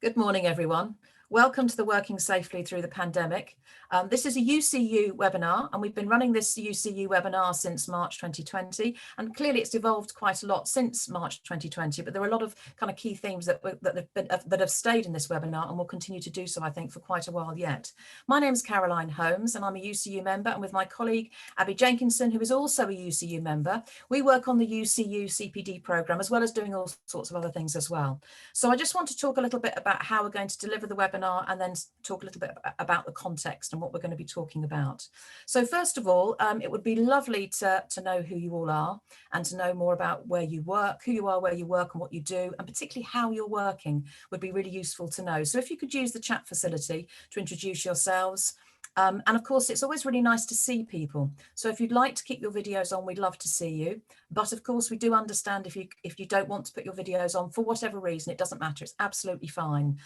Good morning, everyone. Welcome to the Working Safely Through the Pandemic. This is a UCU webinar, and we've been running this UCU webinar since March 2020, and clearly it's evolved quite a lot since March 2020, but there are a lot of kind of key themes that have stayed in this webinar and will continue to do so, I think, for quite a while yet. My name is Caroline Holmes, and I'm a UCU member, and with my colleague Abby Jenkinson, who is also a UCU member, we work on the UCU CPD programme, as well as doing all sorts of other things as well. So I just want to talk a little bit about how we're going to deliver the webinar and then talk a little bit about the context and what we're going to be talking about. So first of all, it would be lovely to know who you all are and to know more about where you work, who you are, where you work and what you do, and particularly how you're working would be really useful to know. So if you could use the chat facility to introduce yourselves. And of course, it's always really nice to see people. So if you'd like to keep your videos on, we'd love to see you. But of course, we do understand if you don't want to put your videos on for whatever reason, it doesn't matter. It's absolutely fine.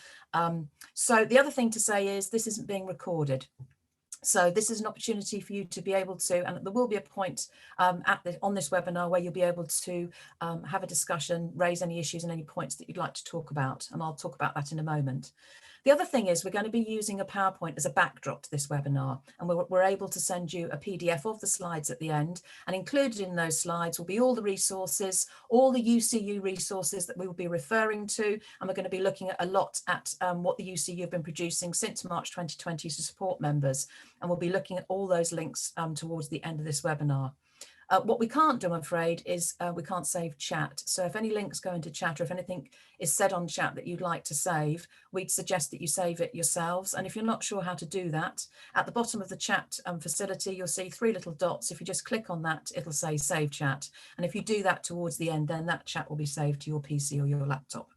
So the other thing to say is this isn't being recorded. So this is an opportunity for you to be able to, and there will be a point on this webinar where you'll be able to have a discussion, raise any issues and any points that you'd like to talk about. And I'll talk about that in a moment. The other thing is we're going to be using a PowerPoint as a backdrop to this webinar, and we're able to send you a PDF of the slides at the end, and included in those slides will be all the resources, all the UCU resources that we will be referring to, and we're going to be looking at a lot at what the UCU have been producing since March 2020 to support members, and we'll be looking at all those links towards the end of this webinar. What we can't do, I'm afraid, is we can't save chat. So if any links go into chat or if anything is said on chat that you'd like to save, we'd suggest that you save it yourselves. And if you're not sure how to do that, at the bottom of the chat facility, you'll see three little dots. If you just click on that, it'll say save chat. And if you do that towards the end, then that chat will be saved to your PC or your laptop.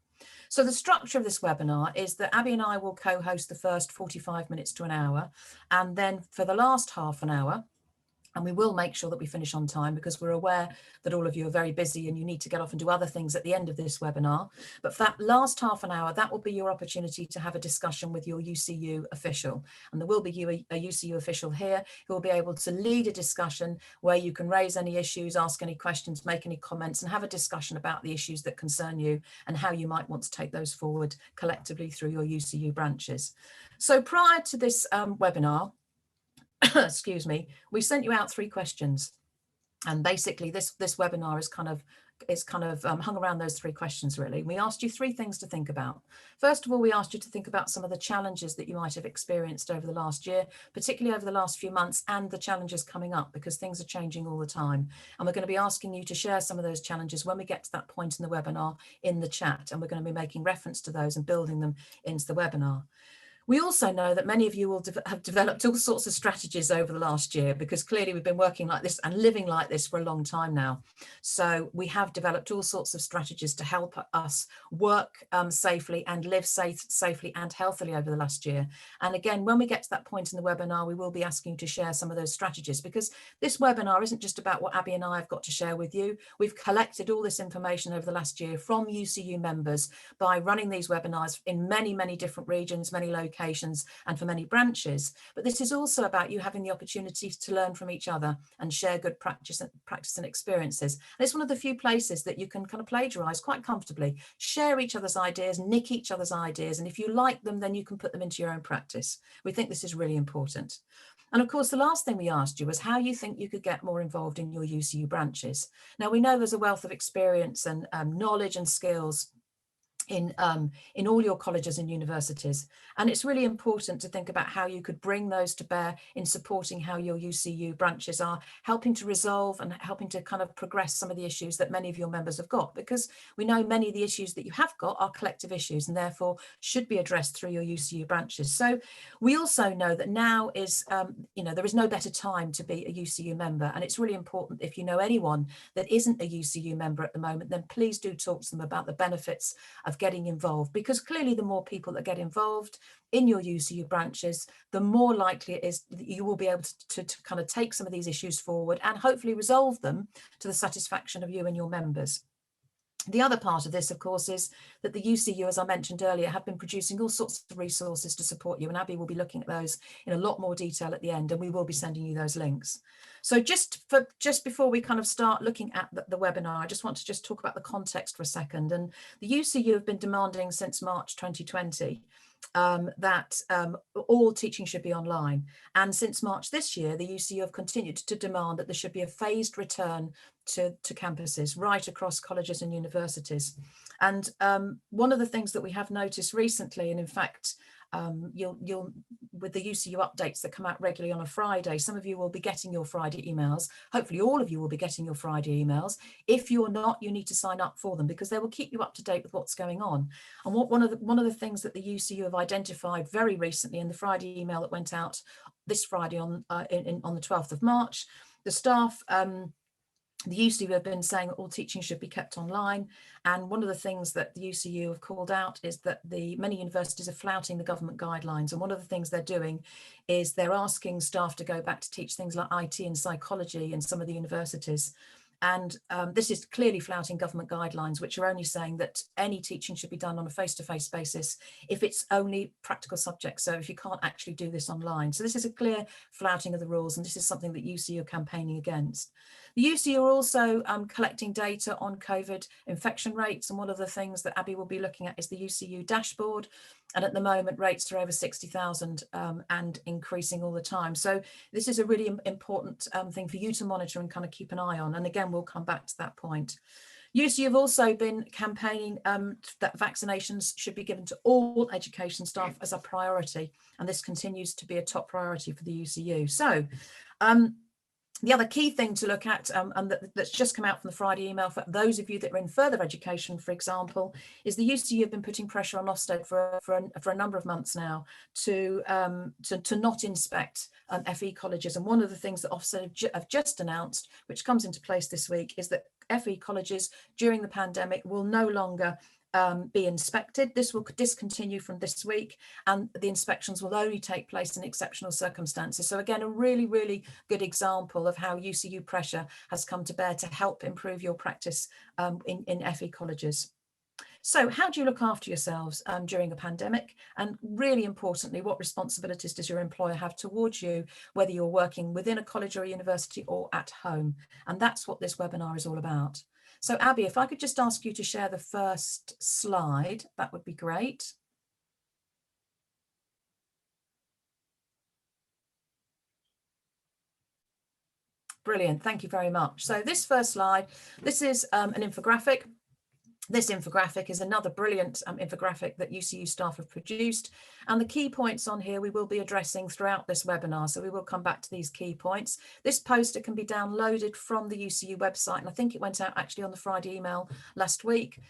So the structure of this webinar is that Abby and I will co-host the first 45 minutes to an hour. And then for the last half an hour, and we will make sure that we finish on time because we're aware that all of you are very busy and you need to get off and do other things at the end of this webinar. But for that last half an hour, that will be your opportunity to have a discussion with your UCU official. And there will be a UCU official here who will be able to lead a discussion where you can raise any issues, ask any questions, make any comments, and have a discussion about the issues that concern you and how you might want to take those forward collectively through your UCU branches. So prior to this webinar, excuse me, we sent you out 3 questions, and basically this webinar is kind of hung around those 3 questions really. We asked you 3 things to think about. First of all, we asked you to think about some of the challenges that you might have experienced over the last year, particularly over the last few months, and the challenges coming up because things are changing all the time. And we're going to be asking you to share some of those challenges when we get to that point in the webinar in the chat, and we're going to be making reference to those and building them into the webinar. We also know that many of you will have developed all sorts of strategies over the last year because clearly we've been working like this and living like this for a long time now. So we have developed all sorts of strategies to help us work safely and live safely and healthily over the last year. And again, when we get to that point in the webinar, we will be asking you to share some of those strategies because this webinar isn't just about what Abby and I have got to share with you. We've collected all this information over the last year from UCU members by running these webinars in many, many different regions, many locations, and for many branches. But this is also about you having the opportunity to learn from each other and share good practice and experiences. And it's one of the few places that you can kind of plagiarize quite comfortably, share each other's ideas, nick each other's ideas, and if you like them, then you can put them into your own practice. We think this is really important. And of course, the last thing we asked you was how you think you could get more involved in your UCU branches. Now, we know there's a wealth of experience and knowledge and skills in all your colleges and universities. And it's really important to think about how you could bring those to bear in supporting how your UCU branches are helping to resolve and helping to kind of progress some of the issues that many of your members have got, because we know many of the issues that you have got are collective issues and therefore should be addressed through your UCU branches. So we also know that now is, there is no better time to be a UCU member. And it's really important, if you know anyone that isn't a UCU member at the moment, then please do talk to them about the benefits of getting involved, because clearly the more people that get involved in your UCU branches, the more likely it is that you will be able to kind of take some of these issues forward and hopefully resolve them to the satisfaction of you and your members. The other part of this, of course, is that the UCU, as I mentioned earlier, have been producing all sorts of resources to support you, and Abby will be looking at those in a lot more detail at the end, and we will be sending you those links. So just before we kind of start looking at the webinar, I just want to talk about the context for a second. And the UCU have been demanding since March 2020 that all teaching should be online. And since March this year, the UCU have continued to demand that there should be a phased return to campuses right across colleges and universities. And one of the things that we have noticed recently, and in fact, you'll with the UCU updates that come out regularly on a Friday, some of you will be getting your Friday emails. Hopefully all of you will be getting your Friday emails. If you're not, you need to sign up for them, because they will keep you up to date with what's going on. And one of the things that the UCU have identified very recently in the Friday email that went out this Friday on the 12th of March, the staff, the UCU have been saying that all teaching should be kept online. And one of the things that the UCU have called out is that many universities are flouting the government guidelines. And one of the things they're doing is they're asking staff to go back to teach things like IT and psychology in some of the universities. And this is clearly flouting government guidelines, which are only saying that any teaching should be done on a face-to-face basis if it's only practical subjects. So if you can't actually do this online. So this is a clear flouting of the rules, and this is something that UCU are campaigning against. The UCU are also collecting data on COVID infection rates, and one of the things that Abby will be looking at is the Ucu Dashboard. And at the moment, rates are over 60,000 and increasing all the time. So this is a really important thing for you to monitor and kind of keep an eye on. And again, we'll come back to that point. UCU have also been campaigning that vaccinations should be given to all education staff as a priority. And this continues to be a top priority for the UCU. So the other key thing to look at, and that's just come out from the Friday email for those of you that are in further education, for example, is the UCU have been putting pressure on Ofsted for a number of months now to not inspect FE colleges. And one of the things that Ofsted have just announced, which comes into place this week, is that FE colleges during the pandemic will no longer be inspected. This will discontinue from this week, and the inspections will only take place in exceptional circumstances. So again, a really, really good example of how UCU pressure has come to bear to help improve your practice in FE colleges. So how do you look after yourselves during a pandemic? And really importantly, what responsibilities does your employer have towards you, whether you're working within a college or a university or at home? And that's what this webinar is all about. So Abby, if I could just ask you to share the first slide, that would be great. Brilliant, thank you very much. So this first slide, this is an infographic. This infographic is another brilliant infographic that UCU staff have produced. And the key points on here we will be addressing throughout this webinar. So we will come back to these key points. This poster can be downloaded from the UCU website. And I think it went out actually on the Friday email last week.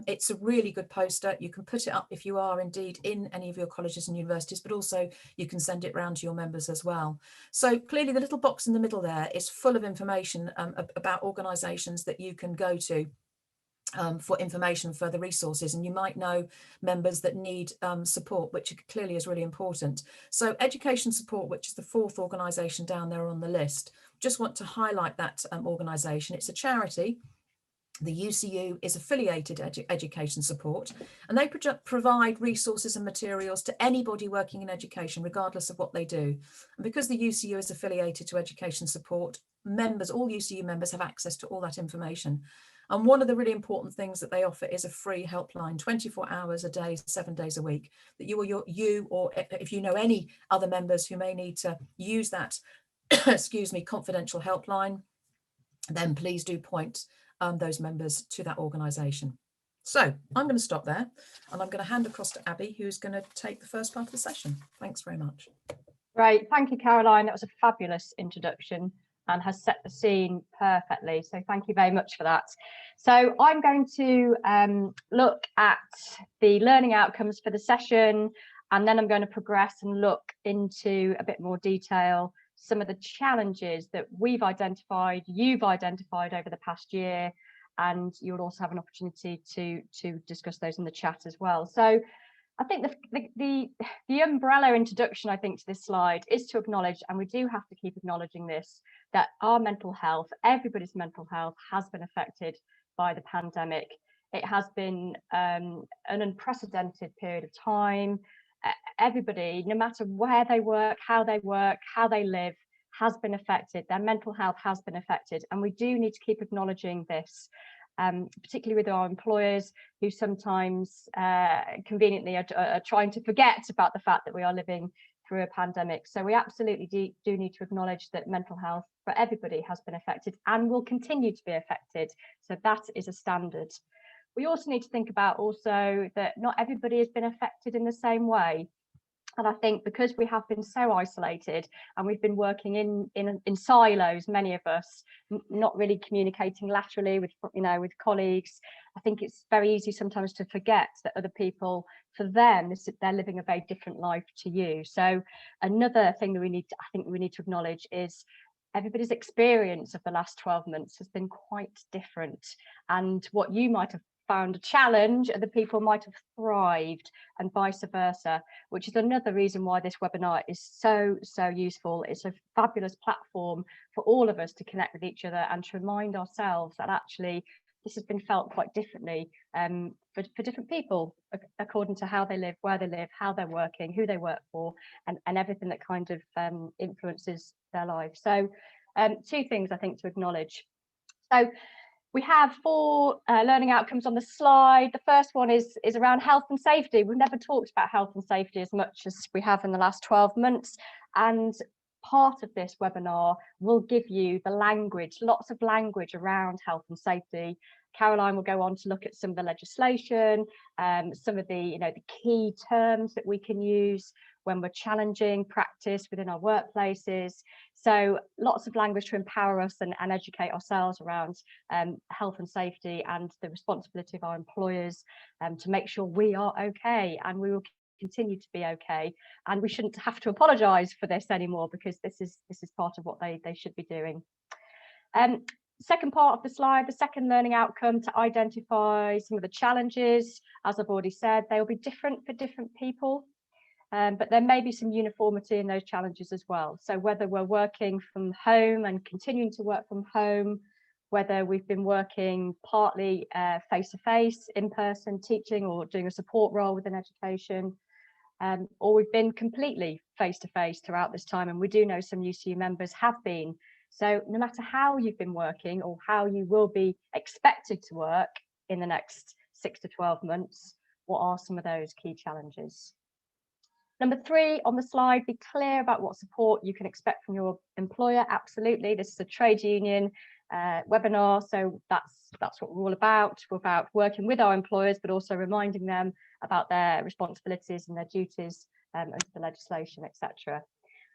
It's a really good poster. You can put it up if you are indeed in any of your colleges and universities, but also you can send it around to your members as well. So clearly the little box in the middle there is full of information about organisations that you can go to for information, further resources, and you might know members that need support, which clearly is really important. So Education Support, which is the fourth organisation down there on the list, just want to highlight that organisation. It's a charity. The UCU is affiliated Education Support, and they provide resources and materials to anybody working in education, regardless of what they do. And because the UCU is affiliated to Education Support, members, all UCU members have access to all that information. And one of the really important things that they offer is a free helpline, 24 hours a day, 7 days a week, that you or if you know any other members who may need to use that, excuse me, confidential helpline, then please do point those members to that organisation. So I'm going to stop there, and I'm going to hand across to Abby, who's going to take the first part of the session. Thanks very much. Great, thank you, Caroline. That was a fabulous introduction and has set the scene perfectly. So thank you very much for that. So I'm going to look at the learning outcomes for the session, and then I'm going to progress and look into a bit more detail some of the challenges that we've identified, you've identified over the past year, and you'll also have an opportunity to discuss those in the chat as well. So I think the umbrella introduction, I think, to this slide is to acknowledge, and we do have to keep acknowledging this, that our mental health, everybody's mental health, has been affected by the pandemic It has been an unprecedented period of time. Everybody, no matter where they work, how they live, has been affected. Their mental health has been affected. And we do need to keep acknowledging this, particularly with our employers, who sometimes conveniently are trying to forget about the fact that we are living through a pandemic. So we absolutely do need to acknowledge that mental health for everybody has been affected and will continue to be affected. So that is a standard. We also need to think about also that not everybody has been affected in the same way. And I think because we have been so isolated and we've been working in silos, many of us, not really communicating laterally with colleagues, I think it's very easy sometimes to forget that other people, for them, they're living a very different life to you. So another thing that we need to acknowledge is everybody's experience of the last 12 months has been quite different, and what you might have found a challenge, other people might have thrived, and vice versa, which is another reason why this webinar is so useful. It's a fabulous platform for all of us to connect with each other and to remind ourselves that actually this has been felt quite differently for different people, according to how they live, where they live, how they're working, who they work for, and everything that kind of influences their life. So two things I think to acknowledge. So we have 4 learning outcomes on the slide. The first one is around health and safety. We've never talked about health and safety as much as we have in the last 12 months. And part of this webinar will give you the language, lots of language around health and safety. Caroline will go on to look at some of the legislation, some of the key terms that we can use when we're challenging practice within our workplaces. So lots of language to empower us and educate ourselves around health and safety and the responsibility of our employers to make sure we are okay, and we will continue to be okay, and we shouldn't have to apologize for this anymore, because this is part of what they should be doing. Second part of the slide, the second learning outcome, to identify some of the challenges. As I've already said, they will be different for different people, but there may be some uniformity in those challenges as well. So whether we're working from home and continuing to work from home, whether we've been working partly face-to-face, in-person teaching, or doing a support role within education, or we've been completely face-to-face throughout this time, and we do know some UCU members have been. So no matter how you've been working or how you will be expected to work in the next 6 to 12 months, what are some of those key challenges? Number 3 on the slide, be clear about what support you can expect from your employer. Absolutely, this is a trade union webinar, so that's what we're all about. We're about working with our employers, but also reminding them about their responsibilities and their duties under the legislation, etc.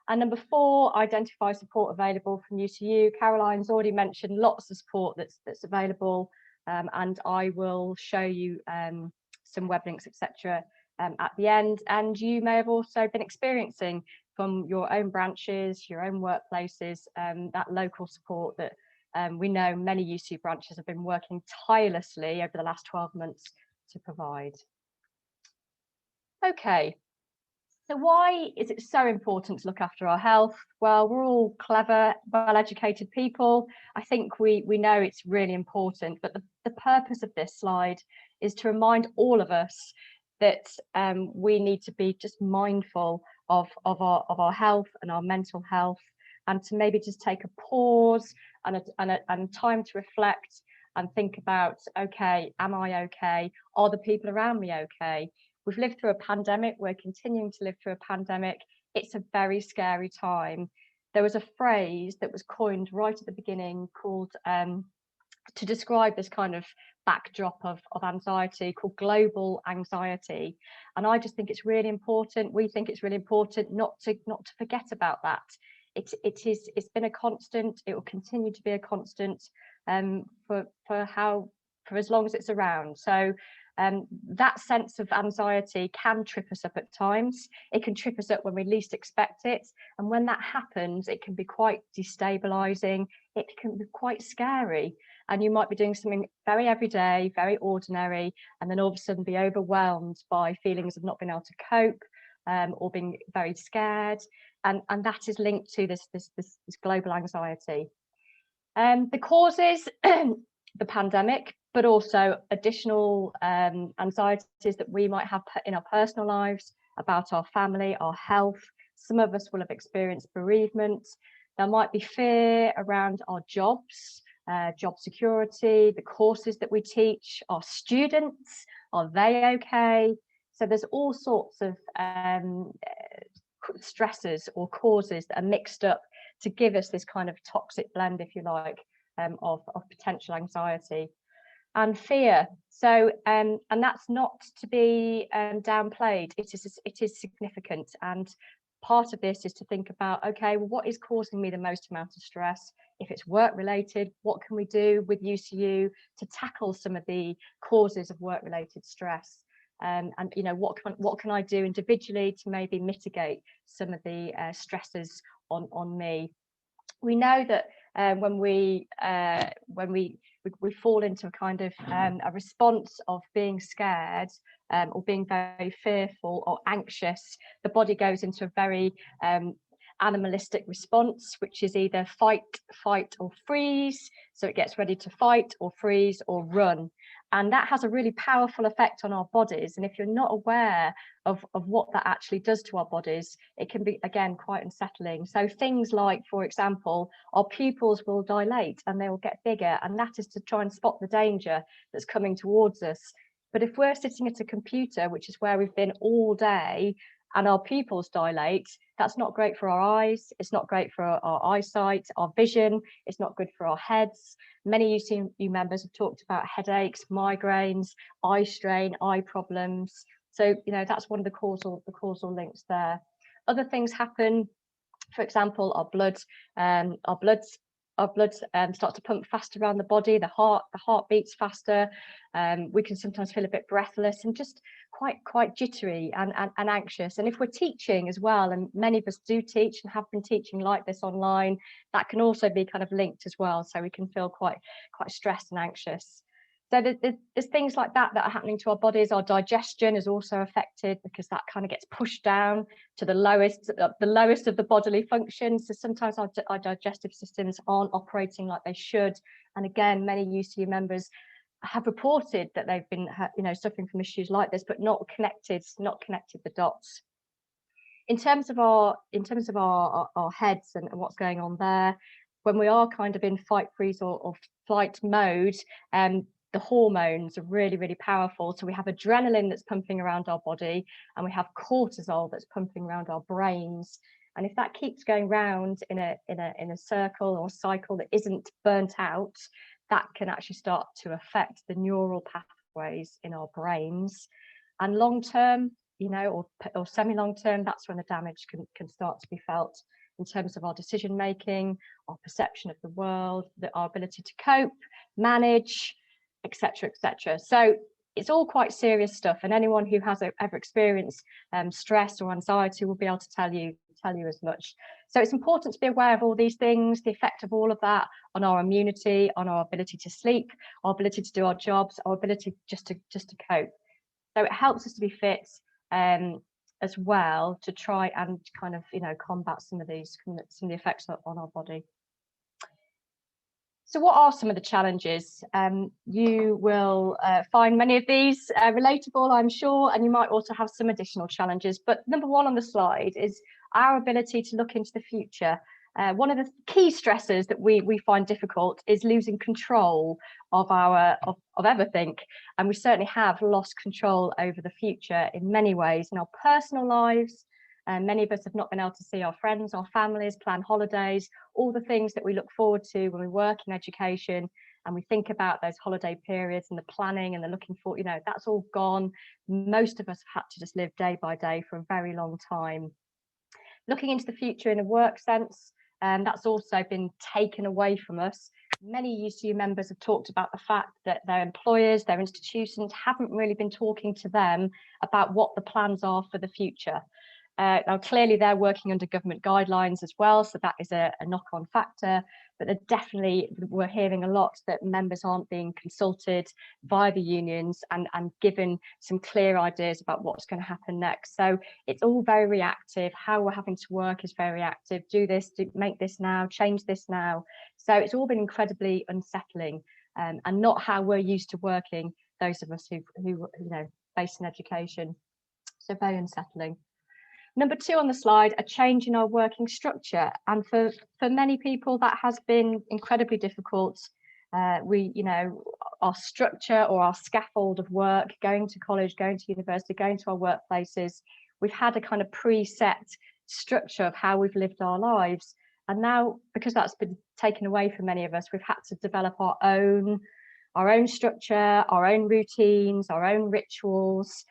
And number 4, identify support available from UCU. Caroline's already mentioned lots of support that's available, and I will show you some web links, etc. At the end. And you may have also been experiencing from your own branches, your own workplaces, that local support that we know many UCU branches have been working tirelessly over the last 12 months to provide. Okay. So why is it so important to look after our health? Well, we're all clever, well-educated people. I think we know it's really important, but the purpose of this slide is to remind all of us that we need to be just mindful of our health and our mental health, and to maybe just take a pause and time to reflect and think about, okay, am I okay? Are the people around me okay? We've lived through a pandemic. We're continuing to live through a pandemic. It's a very scary time. There was a phrase that was coined right at the beginning called to describe this kind of backdrop of anxiety, called global anxiety. And I just think it's really important. We think it's really important not to forget about that. It's been a constant. It will continue to be a constant for as long as it's around. So that sense of anxiety can trip us up at times. It can trip us up when we least expect it. And when that happens, it can be quite destabilizing. It can be quite scary. And you might be doing something very everyday, very ordinary, and then all of a sudden be overwhelmed by feelings of not being able to cope or being very scared. And that is linked to this global anxiety. The causes, the pandemic, but also additional anxieties that we might have in our personal lives about our family, our health. Some of us will have experienced bereavement. There might be fear around our jobs, job security, the courses that we teach, our students, are they okay? So there's all sorts of stresses or causes that are mixed up to give us this kind of toxic blend, if you like, of potential anxiety and fear. So and that's not to be downplayed. It is significant, and part of this is to think about, okay, well, what is causing me the most amount of stress? If it's work related, what can we do with UCU to tackle some of the causes of work related stress? And you know, what can I do individually to maybe mitigate some of the stresses on me? We know that when we fall into a kind of a response of being scared or being very fearful or anxious, the body goes into a very animalistic response, which is either fight, or freeze. So it gets ready to fight or freeze or run. And that has a really powerful effect on our bodies. And if you're not aware of what that actually does to our bodies, it can be, again, quite unsettling. So things like, for example, our pupils will dilate and they will get bigger. And that is to try and spot the danger that's coming towards us. But if we're sitting at a computer, which is where we've been all day, and our pupils dilate, that's not great for our eyes, it's not great for our eyesight, our vision, it's not good for our heads. Many UCU members have talked about headaches, migraines, eye strain, eye problems. So, you know, that's one of the causal links there. Other things happen, for example, our blood starts to pump faster around the body, the heart beats faster. We can sometimes feel a bit breathless and just quite jittery and anxious. And if we're teaching as well, and many of us do teach and have been teaching like this online, that can also be kind of linked as well. So we can feel quite stressed and anxious. So there's things like that are happening to our bodies. Our digestion is also affected because that kind of gets pushed down to the lowest of the bodily functions. So sometimes our digestive systems aren't operating like they should. And again, many UCU members have reported that they've been, you know, suffering from issues like this, but not connected the dots. In terms of our heads and what's going on there, when we are kind of in fight, freeze, or flight mode, the hormones are really, really powerful. So we have adrenaline that's pumping around our body, and we have cortisol that's pumping around our brains. And if that keeps going round in a circle or cycle that isn't burnt out, that can actually start to affect the neural pathways in our brains. And long term, you know, or semi-long term, that's when the damage can start to be felt in terms of our decision making, our perception of the world, our ability to cope, manage, etc., etc. So it's all quite serious stuff, and anyone who has ever experienced stress or anxiety will be able to tell you as much. So it's important to be aware of all these things, the effect of all of that on our immunity, on our ability to sleep, our ability to do our jobs, our ability just to cope. So it helps us to be fit as well, to try and kind of, you know, combat some of the effects on our body. So what are some of the challenges? You will find many of these relatable, I'm sure, and you might also have some additional challenges. But number one on the slide is our ability to look into the future. One of the key stresses that we find difficult is losing control of everything. And we certainly have lost control over the future in many ways, in our personal lives. And many of us have not been able to see our friends, our families, plan holidays, all the things that we look forward to when we work in education, and we think about those holiday periods and the planning and the looking forward, you know, that's all gone. Most of us have had to just live day by day for a very long time. Looking into the future in a work sense, that's also been taken away from us. Many UCU members have talked about the fact that their employers, their institutions haven't really been talking to them about what the plans are for the future. Now, clearly, they're working under government guidelines as well, so that is a knock-on factor. But we're hearing a lot that members aren't being consulted via the unions and given some clear ideas about what's going to happen next. So it's all very reactive. How we're having to work is very reactive. Do this, make this now, change this now. So it's all been incredibly unsettling. and not how we're used to working, those of us who based in education. So very unsettling. Number 2 on the slide, a change in our working structure. And for many people, that has been incredibly difficult. Our structure or our scaffold of work, going to college, going to university, going to our workplaces, we've had a kind of preset structure of how we've lived our lives. And now, because that's been taken away from many of us, we've had to develop our own structure, our own routines, our own rituals.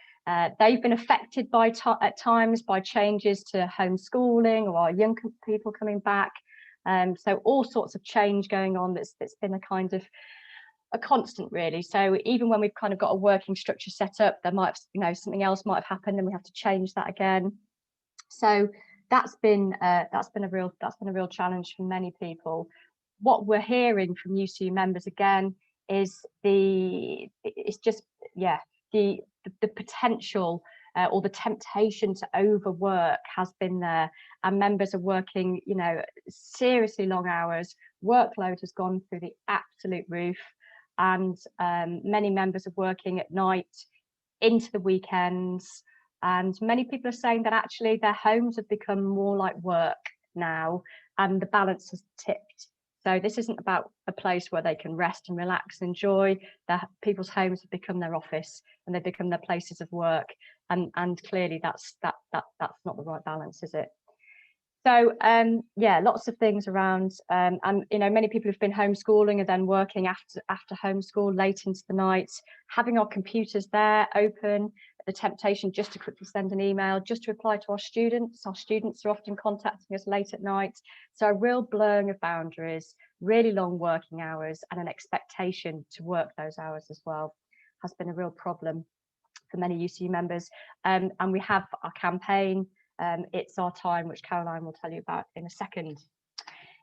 They've been affected at times by changes to homeschooling or our young people coming back. So all sorts of change going on that's been a kind of a constant, really. So even when we've kind of got a working structure set up, there might have, something else might have happened and we have to change that again. So that's been a real challenge for many people. What we're hearing from UCU members again is the potential or the temptation to overwork has been there, and members are working, seriously long hours. Workload has gone through the absolute roof, and many members are working at night into the weekends. And many people are saying that actually their homes have become more like work now, and the balance has tipped. So this isn't about a place where they can rest and relax and enjoy. People's homes have become their office, and they've become their places of work. And clearly that's not the right balance, is it? So lots of things around, and many people who've been homeschooling are then working after homeschool late into the night, having our computers there open, the temptation just to quickly send an email, just to reply to our students. Our students are often contacting us late at night. So a real blurring of boundaries, really long working hours, and an expectation to work those hours as well has been a real problem for many UCU members. And we have our campaign, It's Our Time, which Caroline will tell you about in a second.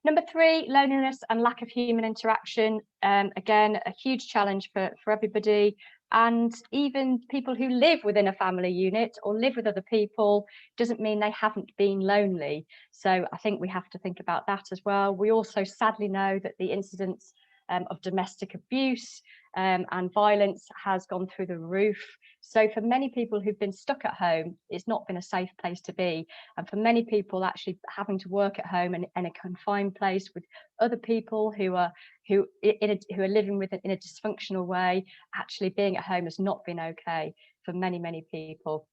Number 3, loneliness and lack of human interaction. Again, a huge challenge for everybody. And even people who live within a family unit or live with other people doesn't mean they haven't been lonely. So I think we have to think about that as well. We also sadly know that the incidence of domestic abuse and violence has gone through the roof. So for many people who've been stuck at home, it's not been a safe place to be. And for many people actually having to work at home in a confined place with other people who are living in a dysfunctional way, actually being at home has not been okay for many, many people.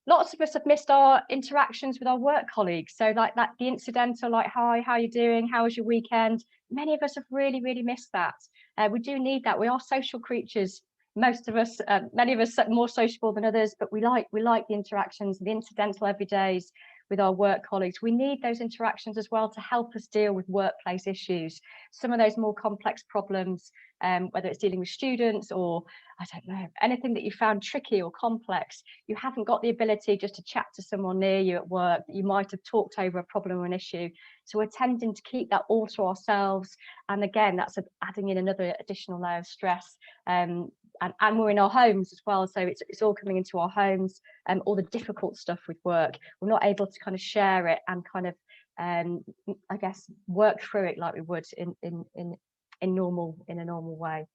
Lots of us have missed our interactions with our work colleagues. So like that, the incidental, like, hi, how are you doing? How was your weekend? Many of us have really, really missed that. We do need that. We are social creatures. Most of us, many of us are more sociable than others, but we like the interactions, the incidental everydays with our work colleagues. We need those interactions as well to help us deal with workplace issues. Some of those more complex problems, whether it's dealing with students or, I don't know, anything that you found tricky or complex, you haven't got the ability just to chat to someone near you at work that you might have talked over a problem or an issue. So we're tending to keep that all to ourselves. And again, that's adding in another additional layer of stress. And we're in our homes as well, so it's all coming into our homes, and all the difficult stuff with work. We're not able to kind of share it and kind of, I guess, work through it like we would in a normal way.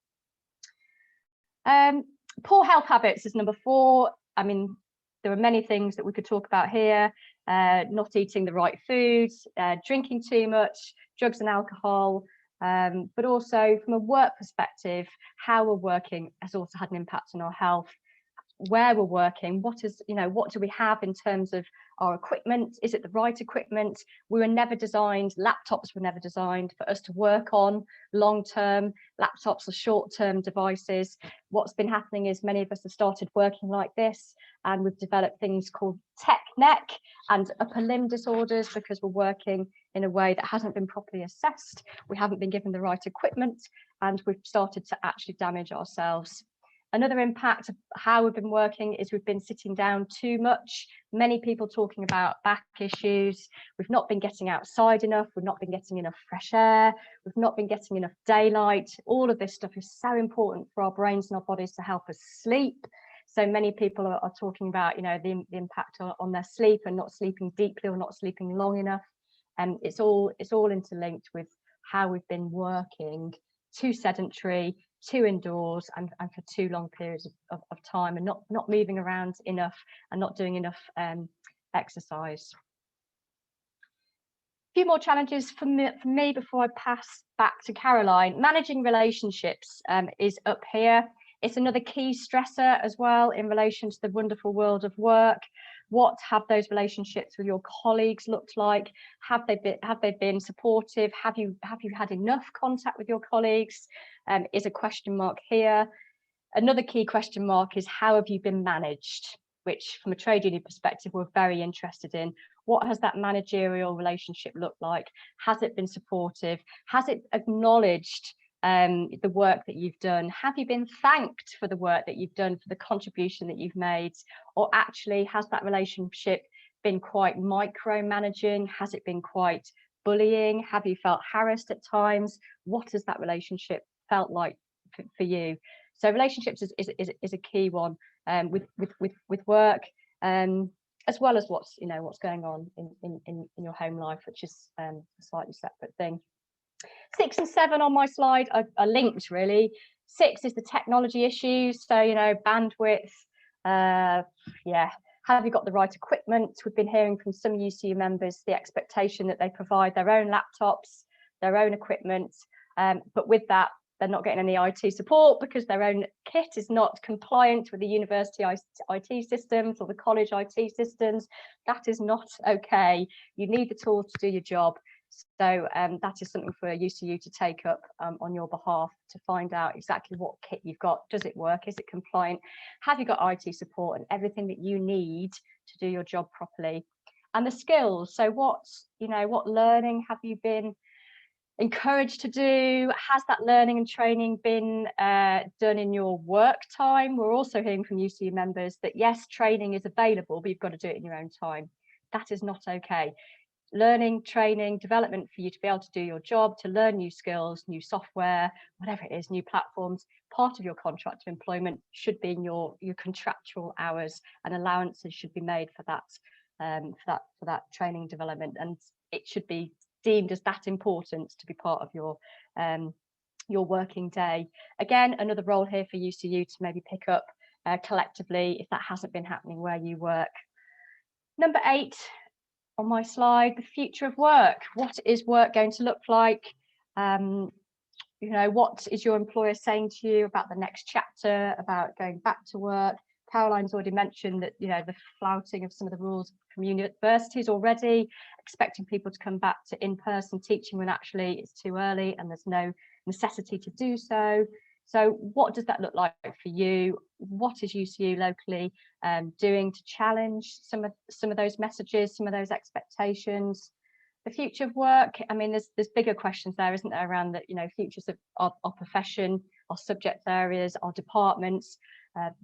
Poor health habits is number 4. I mean, there are many things that we could talk about here. Not eating the right foods, drinking too much, drugs and alcohol. But also from a work perspective, how we're working has also had an impact on our health. Where we're working, what do we have in terms of our equipment? Is it the right equipment? We were never designed, laptops were never designed for us to work on long term. Laptops are short term devices. What's been happening is many of us have started working like this, and we've developed things called tech neck and upper limb disorders because we're working in a way that hasn't been properly assessed. We haven't been given the right equipment, and we've started to actually damage ourselves. Another impact of how we've been working is we've been sitting down too much. Many people talking about back issues. We've not been getting outside enough. We've not been getting enough fresh air. We've not been getting enough daylight. All of this stuff is so important for our brains and our bodies to help us sleep. So many people are talking about, the impact on their sleep and not sleeping deeply or not sleeping long enough. And it's all interlinked with how we've been working, too sedentary, too indoors and for too long periods of time, and not moving around enough and not doing enough exercise. A few more challenges for me before I pass back to Caroline. Managing relationships is up here. It's another key stressor as well in relation to the wonderful world of work. What have those relationships with your colleagues looked like? Have they been supportive? Have you had enough contact with your colleagues? Is a question mark here. Another key question mark is, how have you been managed? Which, from a trade union perspective, we're very interested in. What has that managerial relationship looked like? Has it been supportive? Has it acknowledged the work that you've done? Have you been thanked for the work that you've done, for the contribution that you've made? Or actually, has that relationship been quite micromanaging? Has it been quite bullying? Have you felt harassed at times? What has that relationship felt like for you? So relationships is a key one with work, as well as what's going on in your home life, which is a slightly separate thing. 6 and 7 on my slide are linked, really. 6 is the technology issues, so bandwidth. Have you got the right equipment? We've been hearing from some UCU members the expectation that they provide their own laptops, their own equipment, but with that, they're not getting any IT support because their own kit is not compliant with the university IT systems or the college IT systems. That is not okay. You need the tools to do your job. So that is something for UCU to take up on your behalf, to find out exactly what kit you've got. Does it work? Is it compliant? Have you got IT support and everything that you need to do your job properly? And the skills. So what learning have you been encouraged to do? Has that learning and training been done in your work time? We're also hearing from UCU members that yes, training is available, but you've got to do it in your own time. That is not okay. Learning, training, development for you to be able to do your job, to learn new skills, new software, whatever it is, new platforms, part of your contract of employment should be in your contractual hours, and allowances should be made for that training development, and it should be deemed as that important to be part of your working day. Again, another role here for UCU to maybe pick up collectively if that hasn't been happening where you work. Number 8 on my slide, the future of work. What is work going to look like? What is your employer saying to you about the next chapter, about going back to work? Caroline's already mentioned that the flouting of some of the rules from universities already, expecting people to come back to in-person teaching when actually it's too early and there's no necessity to do so. So what does that look like for you? What is UCU locally doing to challenge some of those messages, some of those expectations? The future of work, I mean, there's bigger questions there, isn't there, around the futures of our profession, our subject areas, our departments.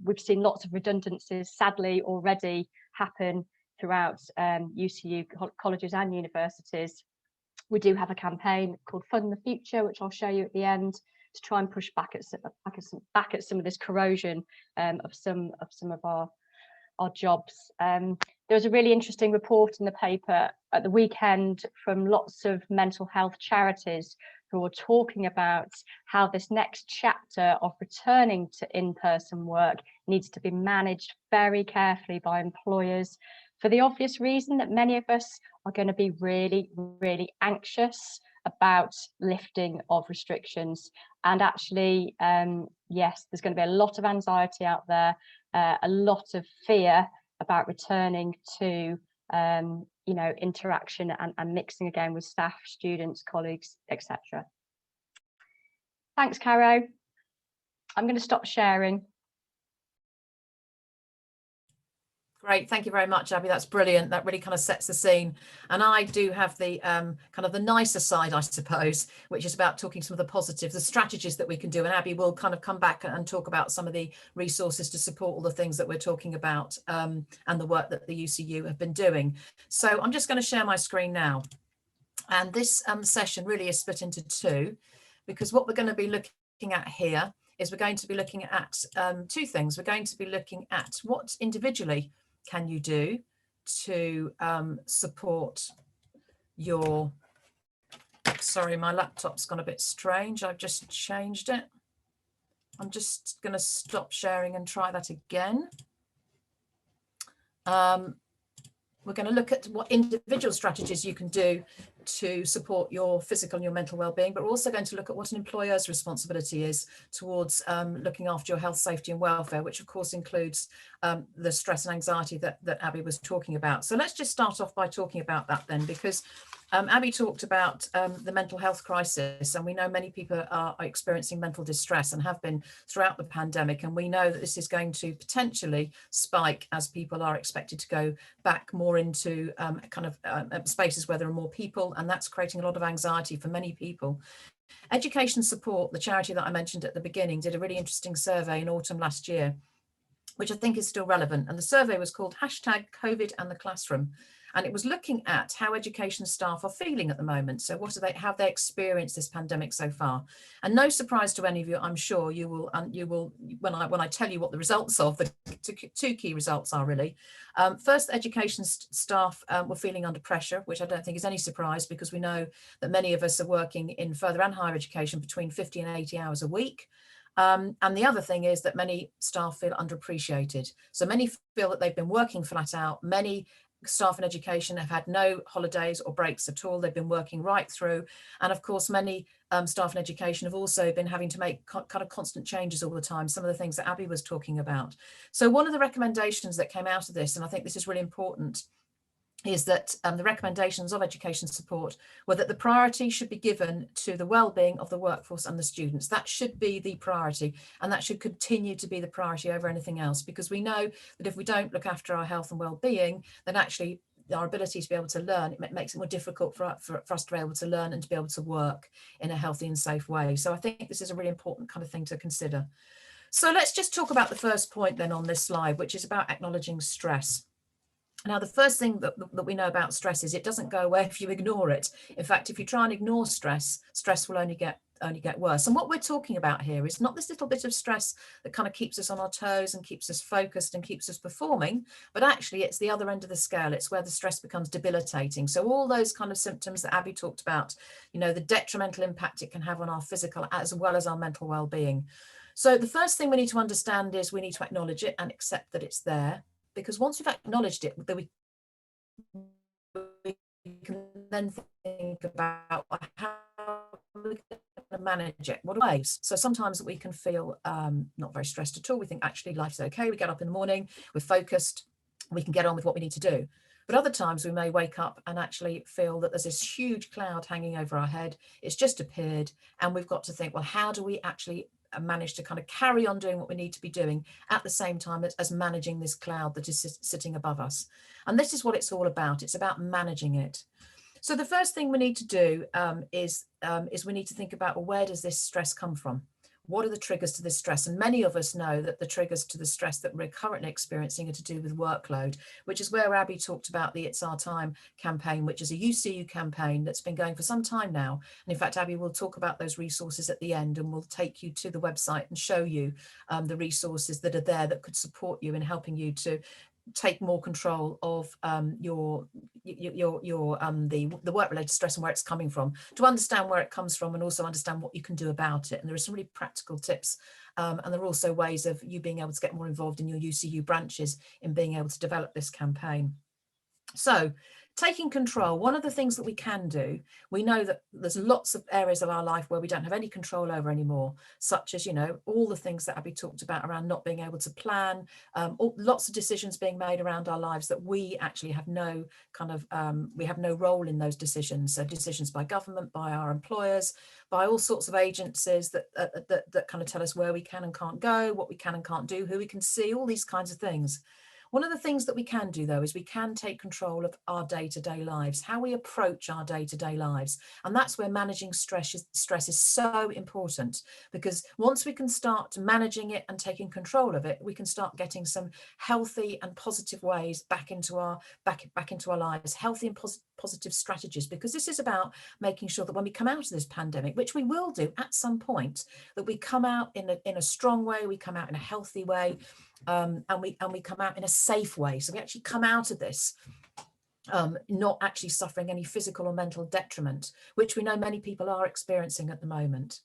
We've seen lots of redundancies, sadly, already happen throughout UCU colleges and universities. We do have a campaign called Fund the Future, which I'll show you at the end, to try and push back at some of this corrosion of some of our jobs. There was a really interesting report in the paper at the weekend from lots of mental health charities who were talking about how this next chapter of returning to in-person work needs to be managed very carefully by employers, for the obvious reason that many of us are going to be really, really anxious about lifting of restrictions. And actually, yes, there's going to be a lot of anxiety out there, a lot of fear about returning to interaction and mixing again with staff, students, colleagues, etc. Thanks, Caro. I'm going to stop sharing. Great, thank you very much, Abby. That's brilliant. That really kind of sets the scene. And I do have the kind of the nicer side, I suppose, which is about talking some of the positives, the strategies that we can do. And Abby will kind of come back and talk about some of the resources to support all the things that we're talking about and the work that the UCU have been doing. So I'm just going to share my screen now. And this session really is split into 2, because what we're going to be looking at here is we're going to be looking at 2 things. We're going to be looking at what individually can you do to support your, sorry, my laptop's gone a bit strange. I've just changed it. I'm just going to stop sharing and try that again. We're going to look at what individual strategies you can do to support your physical and your mental well-being, but we're also going to look at what an employer's responsibility is towards looking after your health, safety and welfare, which of course includes the stress and anxiety that Abby was talking about. So let's just start off by talking about that then, because Abby talked about the mental health crisis, and we know many people are experiencing mental distress and have been throughout the pandemic, and we know that this is going to potentially spike as people are expected to go back more into spaces where there are more people, and that's creating a lot of anxiety for many people. Education Support, the charity that I mentioned at the beginning, did a really interesting survey in autumn last year, which I think is still relevant, and the survey was called #COVID and the Classroom. And it was looking at how education staff are feeling at the moment. So what are they, how have they experienced this pandemic so far? And no surprise to any of you, I'm sure you will when I tell you what the results of the two key results are really. First, education staff were feeling under pressure, which I don't think is any surprise, because we know that many of us are working in further and higher education between 50 and 80 hours a week. And the other thing is that many staff feel underappreciated. So many feel that they've been working flat out. Many staff in education have had no holidays or breaks at all. They've been working right through. And of course, many staff in education have also been having to make kind of constant changes all the time, some of the things that Abby was talking about. So one of the recommendations that came out of this, and I think this is really important, is that the recommendations of Education Support were that the priority should be given to the well-being of the workforce and the students. That should be the priority, and that should continue to be the priority over anything else, because we know that if we don't look after our health and well-being, then actually our ability to be able to learn, it makes it more difficult for us to be able to learn and to be able to work in a healthy and safe way. So I think this is a really important kind of thing to consider. So let's just talk about the first point then on this slide, which is about acknowledging stress. Now, the first thing that we know about stress is it doesn't go away if you ignore it. In fact, if you try and ignore stress, stress will only get worse. And what we're talking about here is not this little bit of stress that kind of keeps us on our toes and keeps us focused and keeps us performing, but actually it's the other end of the scale. It's where the stress becomes debilitating. So all those kind of symptoms that Abby talked about, you know, the detrimental impact it can have on our physical as well as our mental well-being. So the first thing we need to understand is we need to acknowledge it and accept that it's there. Because once we've acknowledged it, then we can then think about how we're going to manage it. What ways? So sometimes we can feel not very stressed at all. We think actually life's okay. We get up in the morning, we're focused, we can get on with what we need to do. But other times we may wake up and actually feel that there's this huge cloud hanging over our head. It's just appeared, and we've got to think, well, how do we actually manage to kind of carry on doing what we need to be doing at the same time as managing this cloud that is sitting above us? And this is what it's all about. It's about managing it. So the first thing we need to do is we need to think about, well, where does this stress come from? What are the triggers to this stress? And many of us know that the triggers to the stress that we're currently experiencing are to do with workload, which is where Abby talked about the It's Our Time campaign, which is a UCU campaign that's been going for some time now. And in fact, Abby will talk about those resources at the end, and we'll take you to the website and show you the resources that are there that could support you in helping you to take more control of the work-related stress and where it's coming from, to understand where it comes from and also understand what you can do about it. And there are some really practical tips, and there are also ways of you being able to get more involved in your UCU branches in being able to develop this campaign. So taking control, one of the things that we can do, we know that there's lots of areas of our life where we don't have any control over anymore, such as, you know, all the things that Abby talked about around not being able to plan, lots of decisions being made around our lives that we actually have no kind of, we have no role in those decisions. So decisions by government, by our employers, by all sorts of agencies that kind of tell us where we can and can't go, what we can and can't do, who we can see, all these kinds of things. One of the things that we can do, though, is we can take control of our day-to-day lives, how we approach our day-to-day lives. And that's where managing stress is so important, because once we can start managing it and taking control of it, we can start getting some healthy and positive ways back into our lives, healthy and positive strategies, because this is about making sure that when we come out of this pandemic, which we will do at some point, that we come out in a strong way, we come out in a healthy way, and we come out in a safe way. So we actually come out of this not actually suffering any physical or mental detriment, which we know many people are experiencing at the moment.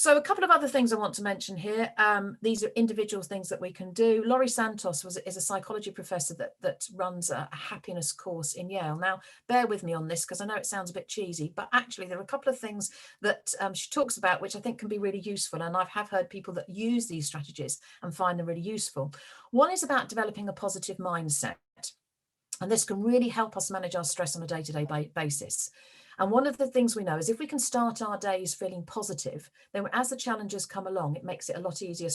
So a couple of other things I want to mention here. These are individual things that we can do. Laurie Santos is a psychology professor that runs a happiness course in Yale. Now, bear with me on this because I know it sounds a bit cheesy, but actually there are a couple of things that she talks about which I think can be really useful. And I have heard people that use these strategies and find them really useful. One is about developing a positive mindset. And this can really help us manage our stress on a day-to-day basis. And one of the things we know is if we can start our days feeling positive, then as the challenges come along, it makes it a lot easier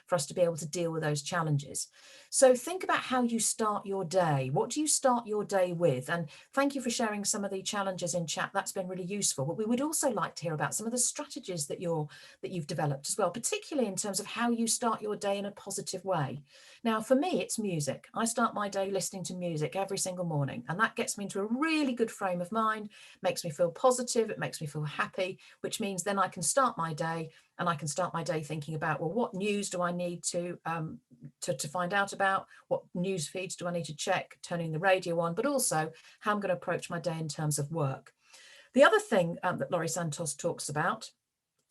for us to be able to deal with those challenges. So think about how you start your day. What do you start your day with? And thank you for sharing some of the challenges in chat. That's been really useful. But we would also like to hear about some of the strategies that you've developed as well, particularly in terms of how you start your day in a positive way. Now, for me, it's music. I start my day listening to music every single morning, and that gets me into a really good frame of mind, makes me feel positive, it makes me feel happy, which means then I can start my day, and I can start my day thinking about, well, what news do I need to find out about? What news feeds do I need to check, turning the radio on, but also how I'm going to approach my day in terms of work. The other thing that Laurie Santos talks about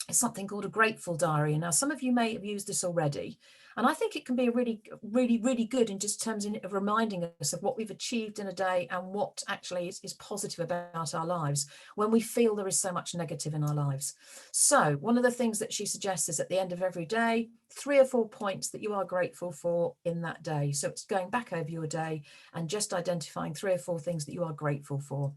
is something called a grateful diary. Now, some of you may have used this already, and I think it can be really good in just terms of reminding us of what we've achieved in a day and what actually is positive about our lives when we feel there is so much negative in our lives. So one of the things that she suggests is at the end of every day, 3 or 4 points that you are grateful for in that day. So it's going back over your day and just identifying 3 or 4 things that you are grateful for.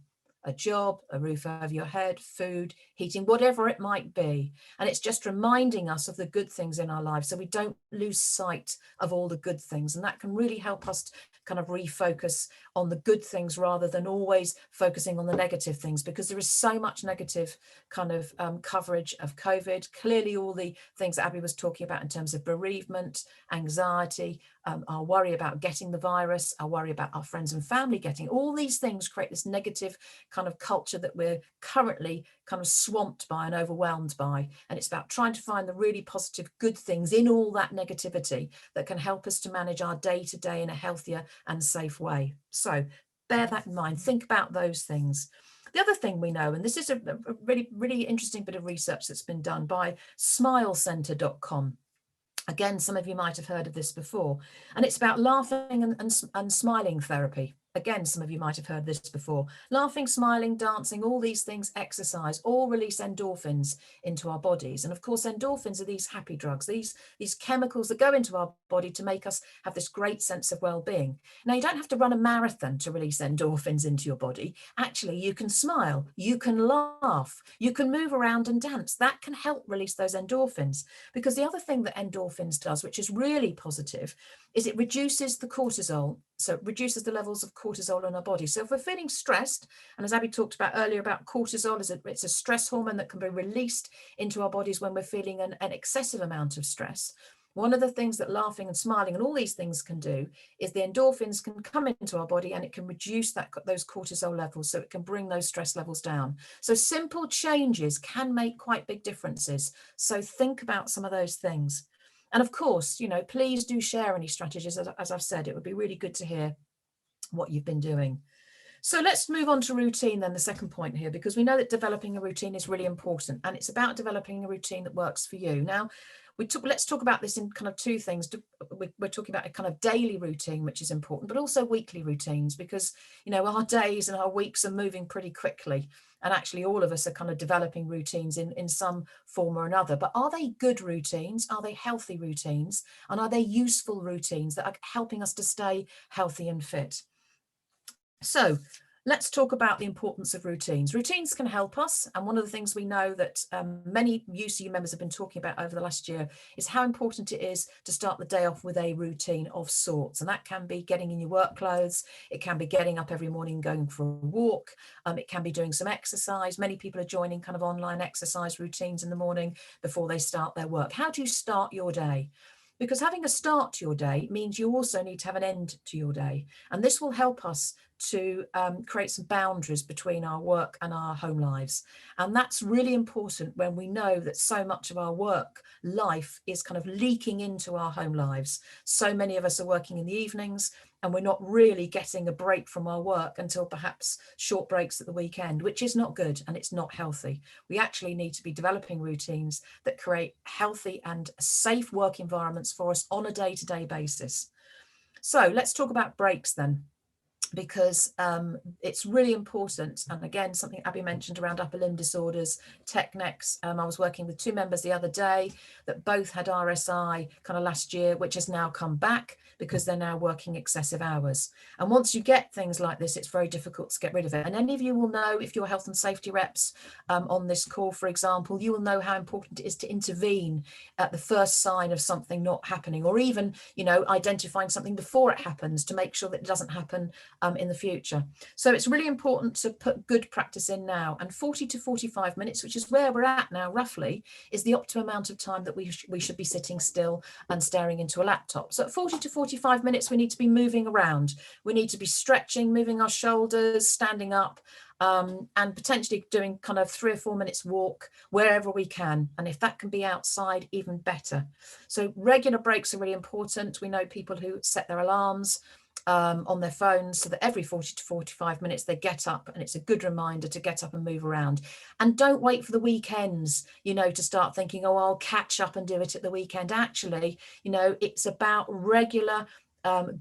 A job, a roof over your head, food, heating, whatever it might be. And it's just reminding us of the good things in our lives so we don't lose sight of all the good things. And that can really help us kind of refocus on the good things rather than always focusing on the negative things, because there is so much negative kind of coverage of COVID. Clearly, all the things that Abby was talking about in terms of bereavement, anxiety, our worry about getting the virus, our worry about our friends and family getting, all these things create this negative kind of culture that we're currently kind of swamped by and overwhelmed by. And it's about trying to find the really positive good things in all that negativity that can help us to manage our day-to-day in a healthier and safe way. So bear that in mind, think about those things. The other thing we know, and this is a really interesting bit of research that's been done by smilecenter.com. Again, some of you might have heard of this before, and it's about laughing and smiling therapy. Again, some of you might have heard this before. Laughing, smiling, dancing, all these things, exercise, all release endorphins into our bodies. And of course, endorphins are these happy drugs, these chemicals that go into our body to make us have this great sense of well-being. Now, you don't have to run a marathon to release endorphins into your body. Actually, you can smile, you can laugh, you can move around and dance. That can help release those endorphins. Because the other thing that endorphins does, which is really positive, is it reduces the cortisol. So it reduces the levels of cortisol in our body. So if we're feeling stressed, and as Abby talked about earlier about cortisol, it's a stress hormone that can be released into our bodies when we're feeling an excessive amount of stress. One of the things that laughing and smiling and all these things can do is the endorphins can come into our body and it can reduce those cortisol levels, so it can bring those stress levels down. So simple changes can make quite big differences. So think about some of those things. And of course, please do share any strategies. As I've said, it would be really good to hear what you've been doing. So let's move on to routine then, the second point here, because we know that developing a routine is really important, and it's about developing a routine that works for you. Now, let's talk about this in kind of 2 things. We're talking about a kind of daily routine, which is important, but also weekly routines, because, our days and our weeks are moving pretty quickly. And actually all of us are kind of developing routines in some form or another. But are they good routines? Are they healthy routines? And are they useful routines that are helping us to stay healthy and fit? So let's talk about the importance of routines. Routines can help us. And one of the things we know that many UCU members have been talking about over the last year is how important it is to start the day off with a routine of sorts. And that can be getting in your work clothes. It can be getting up every morning, going for a walk. It can be doing some exercise. Many people are joining kind of online exercise routines in the morning before they start their work. How do you start your day? Because having a start to your day means you also need to have an end to your day. And this will help us to create some boundaries between our work and our home lives. And that's really important when we know that so much of our work life is kind of leaking into our home lives. So many of us are working in the evenings, and we're not really getting a break from our work until perhaps short breaks at the weekend, which is not good and it's not healthy. We actually need to be developing routines that create healthy and safe work environments for us on a day-to-day basis. So let's talk about breaks then, because it's really important. And again, something Abby mentioned around upper limb disorders, tech necks. I was working with 2 members the other day that both had RSI kind of last year, which has now come back because they're now working excessive hours. And once you get things like this, it's very difficult to get rid of it. And any of you will know, if you're health and safety reps on this call, for example, you will know how important it is to intervene at the first sign of something not happening, or even, you know, identifying something before it happens to make sure that it doesn't happen in the future. So it's really important to put good practice in now, and 40 to 45 minutes, which is where we're at now roughly, is the optimum amount of time that we should be sitting still and staring into a laptop. So at 40 to 45 minutes, we need to be moving around. We need to be stretching, moving our shoulders, standing up, and potentially doing kind of 3 or 4 minutes walk wherever we can. And if that can be outside, even better. So regular breaks are really important. We know people who set their alarms on their phones so that every 40 to 45 minutes they get up, and it's a good reminder to get up and move around. And don't wait for the weekends, you know, to start thinking, oh, I'll catch up and do it at the weekend. Actually, you know, it's about regular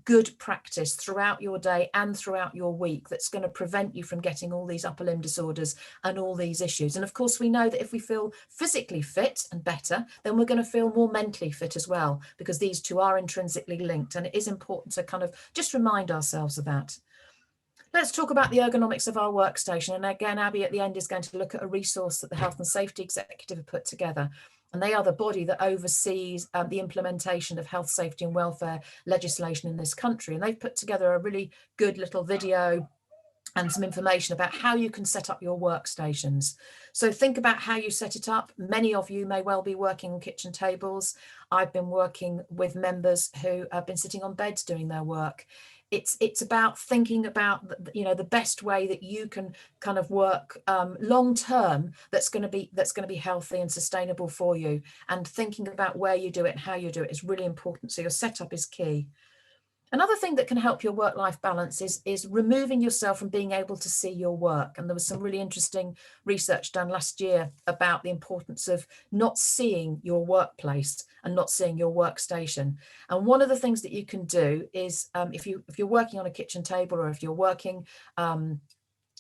good practice throughout your day and throughout your week that's going to prevent you from getting all these upper limb disorders and all these issues. And of course, we know that if we feel physically fit and better, then we're going to feel more mentally fit as well, because these two are intrinsically linked. And it is important to kind of just remind ourselves of that. Let's talk about the ergonomics of our workstation. And again, Abby at the end is going to look at a resource that the Health and Safety Executive have put together. And they are the body that oversees the implementation of health, safety and welfare legislation in this country. And they've put together a really good little video and some information about how you can set up your workstations. So think about how you set it up. Many of you may well be working on kitchen tables. I've been working with members who have been sitting on beds doing their work. It's about thinking about, you know, the best way that you can kind of work long term that's going to be healthy and sustainable for you, and thinking about where you do it and how you do it is really important. So your setup is key. Another thing that can help your work-life balance is removing yourself from being able to see your work. And there was some really interesting research done last year about the importance of not seeing your workplace and not seeing your workstation. And one of the things that you can do is if you're working on a kitchen table, or if you're working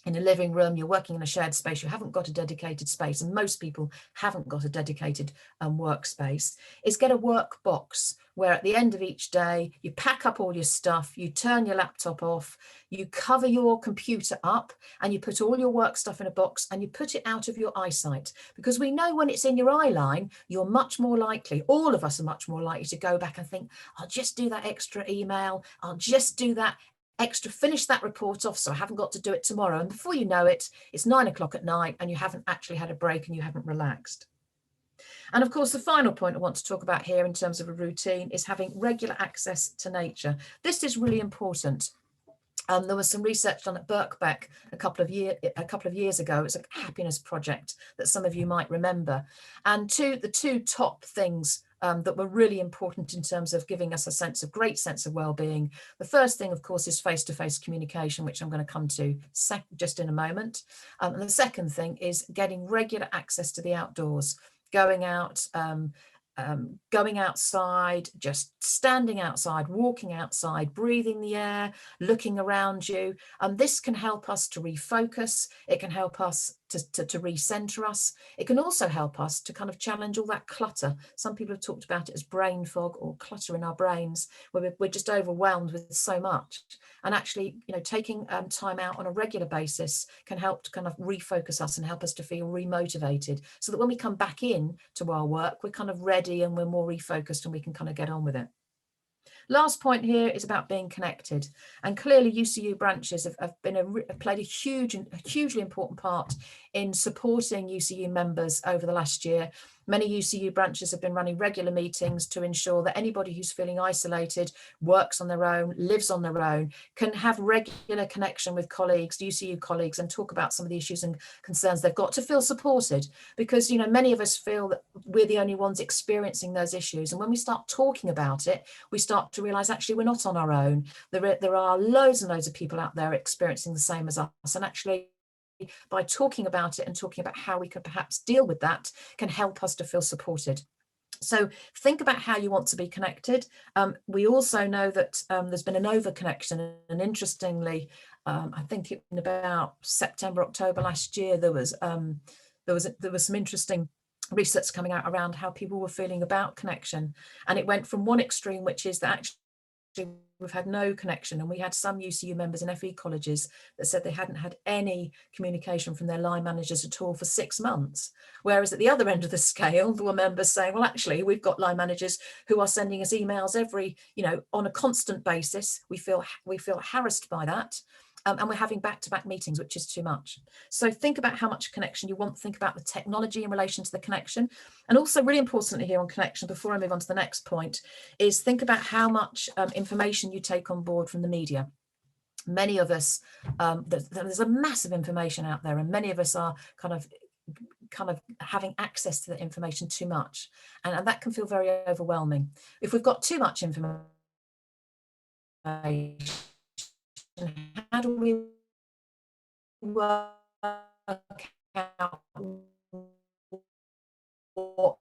in a living room, you're working in a shared space, you haven't got a dedicated space, and most people haven't got a dedicated workspace, is get a work box where at the end of each day, you pack up all your stuff, you turn your laptop off, you cover your computer up, and you put all your work stuff in a box and you put it out of your eyesight. Because we know when it's in your eye line, you're much more likely, all of us are much more likely to go back and think, I'll just do that extra email, I'll just do that extra, finish that report off so I haven't got to do it tomorrow. And before you know it, it's 9 o'clock at night and you haven't actually had a break and you haven't relaxed. And of course, the final point I want to talk about here in terms of a routine is having regular access to nature. This is really important. There was some research done at Birkbeck a couple of years ago. It was a happiness project that some of you might remember. And the two top things that were really important in terms of giving us a great sense of well-being. The first thing, of course, is face-to-face communication, which I'm going to come to just in a moment. And the second thing is getting regular access to the outdoors, going out, going outside, just standing outside, walking outside, breathing the air, looking around you. This can help us to refocus. It can help us to recenter us. It can also help us to kind of challenge all that clutter. Some people have talked about it as brain fog or clutter in our brains, where we're just overwhelmed with so much. And actually, you know, taking time out on a regular basis can help to kind of refocus us and help us to feel remotivated, so that when we come back in to our work, we're kind of ready and we're more refocused and we can kind of get on with it. Last point here is about being connected, and clearly UCU branches have played a hugely important part in supporting UCU members over the last year. Many UCU branches have been running regular meetings to ensure that anybody who's feeling isolated, works on their own, lives on their own, can have regular connection with colleagues, UCU colleagues, and talk about some of the issues and concerns they've got, to feel supported. Because, you know, many of us feel that we're the only ones experiencing those issues. And when we start talking about it, we start to realize actually we're not on our own. There are loads and loads of people out there experiencing the same as us. And actually, by talking about it and talking about how we could perhaps deal with that, can help us to feel supported. So think about how you want to be connected. We also know that there's been an over-connection, and interestingly, I think in about September, October last year, there was some interesting research coming out around how people were feeling about connection, and it went from one extreme, which is that actually we've had no connection, and we had some UCU members in FE colleges that said they hadn't had any communication from their line managers at all for 6 months. Whereas at the other end of the scale, there were members saying, well, actually, we've got line managers who are sending us emails every, you know, on a constant basis. We feel harassed by that. And we're having back-to-back meetings, which is too much. So think about how much connection you want. Think about the technology in relation to the connection. And also, really importantly here on connection, before I move on to the next point, is think about how much information you take on board from the media. Many of us, there's a massive information out there, and many of us are kind of having access to the information too much. And that can feel very overwhelming. If we've got too much information, how do we work out what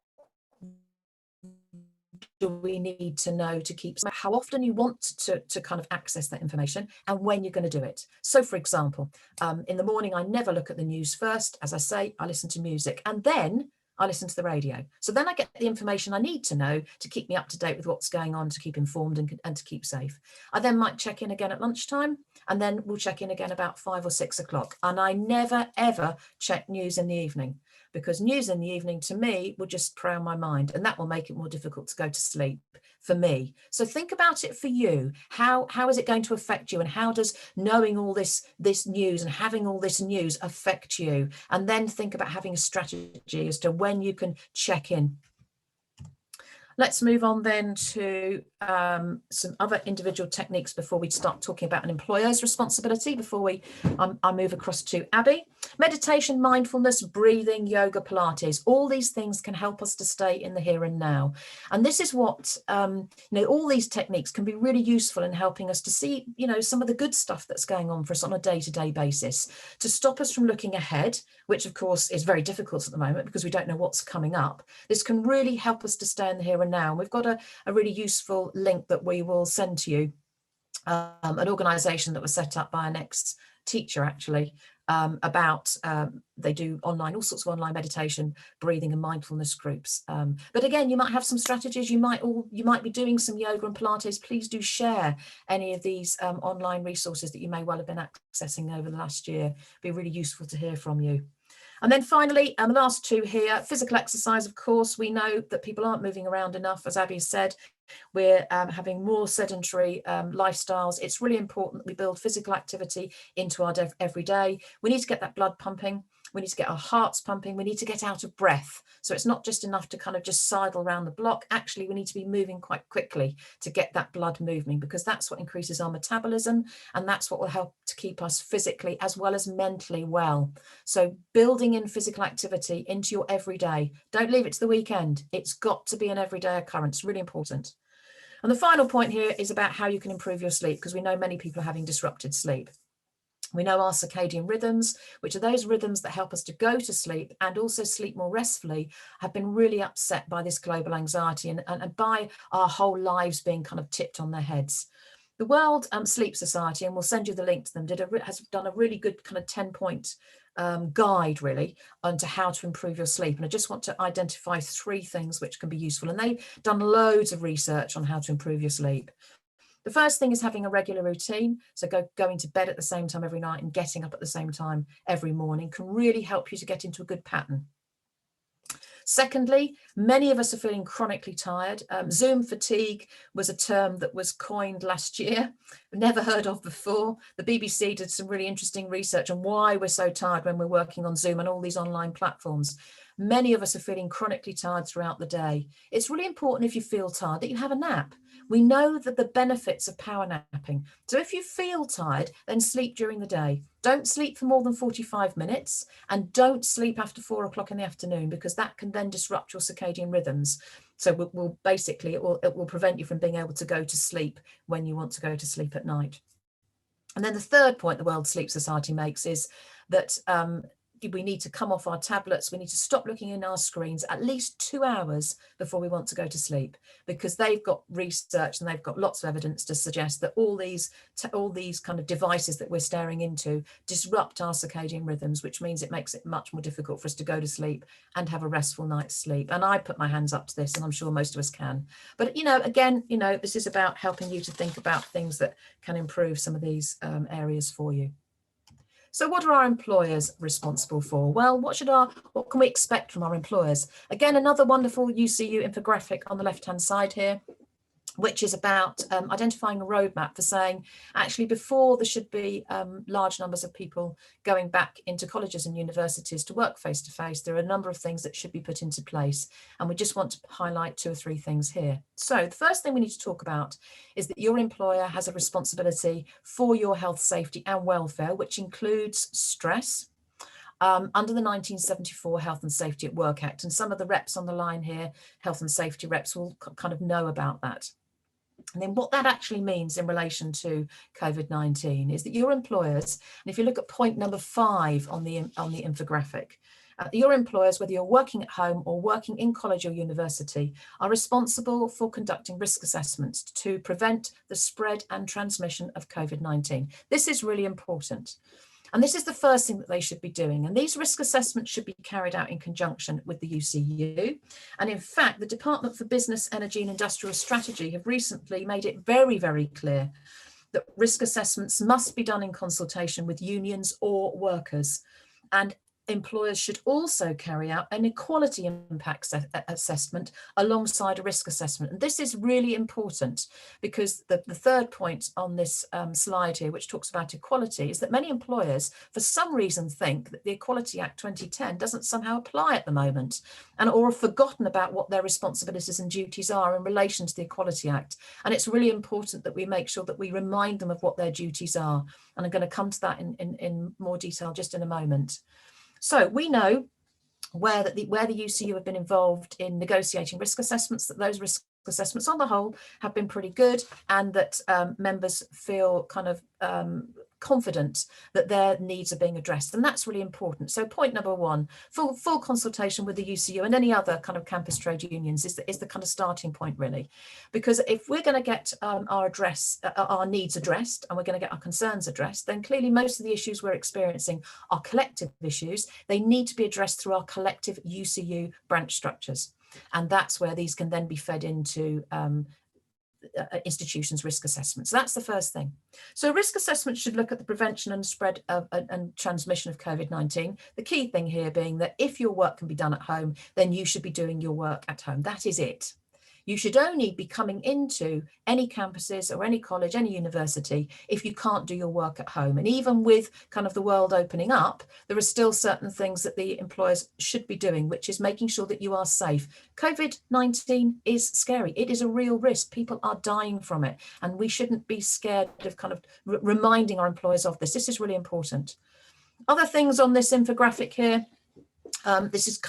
do we need to know to keep, how often you want to kind of access that information and when you're going to do it. So for example, in the morning, I never look at the news first. As I say, I listen to music, and then I listen to the radio. So then I get the information I need to know to keep me up to date with what's going on, to keep informed and to keep safe. I then might check in again at lunchtime, and then we'll check in again about 5 or 6 o'clock. And I never, ever check news in the evening, because news in the evening to me will just prey on my mind, and that will make it more difficult to go to sleep for me. So think about it for you. How is it going to affect you, and how does knowing all this news and having all this news affect you? And then think about having a strategy as to when you can check in. Let's move on then to some other individual techniques before we start talking about an employer's responsibility, before I move across to Abby. Meditation, mindfulness, breathing, yoga, Pilates, all these things can help us to stay in the here and now. And this is what, all these techniques can be really useful in helping us to see, some of the good stuff that's going on for us on a day-to-day basis, to stop us from looking ahead, which of course is very difficult at the moment because we don't know what's coming up. This can really help us to stay in the here and now. And we've got a really useful link that we will send to you, an organisation that was set up by an ex-teacher actually, about they do all sorts of online meditation, breathing and mindfulness groups. But again, you might have some strategies. You might be doing some yoga and Pilates. Please do share any of these online resources that you may well have been accessing over the last year. It'd be really useful to hear from you. And then finally, the last two here, physical exercise. Of course, we know that people aren't moving around enough. As Abby said, we're having more sedentary lifestyles. It's really important that we build physical activity into our every day. We need to get that blood pumping. We need to get our hearts pumping. We need to get out of breath. So it's not just enough to kind of just sidle around the block. Actually, we need to be moving quite quickly to get that blood moving, because that's what increases our metabolism, and that's what will help to keep us physically as well as mentally well. So building in physical activity into your everyday. Don't leave it to the weekend. It's got to be an everyday occurrence. Really important. And the final point here is about how you can improve your sleep, because we know many people are having disrupted sleep. We know our circadian rhythms, which are those rhythms that help us to go to sleep and also sleep more restfully, have been really upset by this global anxiety and by our whole lives being kind of tipped on their heads. The World Sleep Society, and we'll send you the link to them, has done a really good kind of 10-point guide really onto how to improve your sleep. And I just want to identify 3 things which can be useful. And they've done loads of research on how to improve your sleep. The first thing is having a regular routine. So going to bed at the same time every night and getting up at the same time every morning can really help you to get into a good pattern. Secondly, many of us are feeling chronically tired. Zoom fatigue was a term that was coined last year, never heard of before. The BBC did some really interesting research on why we're so tired when we're working on Zoom and all these online platforms. Many of us are feeling chronically tired throughout the day. It's really important, if you feel tired, that you have a nap. We know that the benefits of power napping. So if you feel tired, then sleep during the day. Don't sleep for more than 45 minutes, and don't sleep after 4 o'clock in the afternoon, because that can then disrupt your circadian rhythms. So it will prevent you from being able to go to sleep when you want to go to sleep at night. And then the third point the World Sleep Society makes is that we need to come off our tablets. We need to stop looking in our screens at least 2 hours before we want to go to sleep, because they've got research and they've got lots of evidence to suggest that all these kind of devices that we're staring into disrupt our circadian rhythms, which means it makes it much more difficult for us to go to sleep and have a restful night's sleep. And I put my hands up to this, and I'm sure most of us can. But, again, this is about helping you to think about things that can improve some of these areas for you. So what are our employers responsible for? Well, what can we expect from our employers? Again, another wonderful UCU infographic on the left-hand side here, which is about identifying a roadmap for saying, actually, before there should be large numbers of people going back into colleges and universities to work face-to-face, there are a number of things that should be put into place. And we just want to highlight 2 or 3 things here. So the first thing we need to talk about is that your employer has a responsibility for your health, safety and welfare, which includes stress, under the 1974 Health and Safety at Work Act. And some of the reps on the line here, health and safety reps, will kind of know about that. And then what that actually means in relation to COVID-19 is that your employers, and if you look at point number 5 on the infographic, your employers, whether you're working at home or working in college or university, are responsible for conducting risk assessments to prevent the spread and transmission of COVID-19. This is really important. And this is the first thing that they should be doing. And these risk assessments should be carried out in conjunction with the UCU. And in fact, the Department for Business, Energy and Industrial Strategy have recently made it very, very clear that risk assessments must be done in consultation with unions or workers. And employers should also carry out an equality impact assessment alongside a risk assessment. And this is really important, because the third point on this slide here, which talks about equality, is that many employers for some reason think that the Equality Act 2010 doesn't somehow apply at the moment, or have forgotten about what their responsibilities and duties are in relation to the Equality Act. And it's really important that we make sure that we remind them of what their duties are. And I'm going to come to that in more detail just in a moment. So we know where the UCU have been involved in negotiating risk assessments, that those risk assessments on the whole have been pretty good, and that members feel kind of confident that their needs are being addressed. And that's really important. So point number 1, full consultation with the UCU and any other kind of campus trade unions is the kind of starting point, really. Because if we're going to get our needs addressed, and we're going to get our concerns addressed, then clearly most of the issues we're experiencing are collective issues. They need to be addressed through our collective UCU branch structures. And that's where these can then be fed into institutions' risk assessments. So that's the first thing. So risk assessment should look at the prevention and spread of and transmission of COVID-19. The key thing here being that if your work can be done at home, then you should be doing your work at home. That is it. You should only be coming into any campuses or any college, any university, if you can't do your work at home. And even with kind of the world opening up, there are still certain things that the employers should be doing, which is making sure that you are safe. COVID-19 is scary. It is a real risk. People are dying from it. And we shouldn't be scared of kind of reminding our employers of this. This is really important. Other things on this infographic here. This is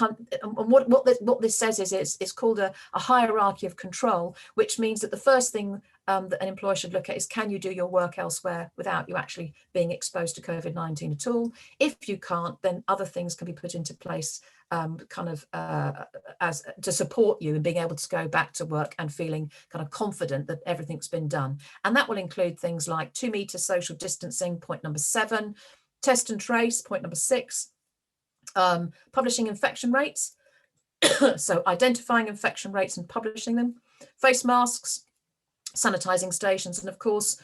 what this says is it's called a hierarchy of control, which means that the first thing that an employer should look at is, can you do your work elsewhere without you actually being exposed to COVID-19 at all? If you can't, then other things can be put into place as to support you in being able to go back to work and feeling kind of confident that everything's been done. And that will include things like 2 meter social distancing, point number 7, test and trace, point number 6, publishing infection rates, so identifying infection rates and publishing them, face masks, sanitizing stations, and of course,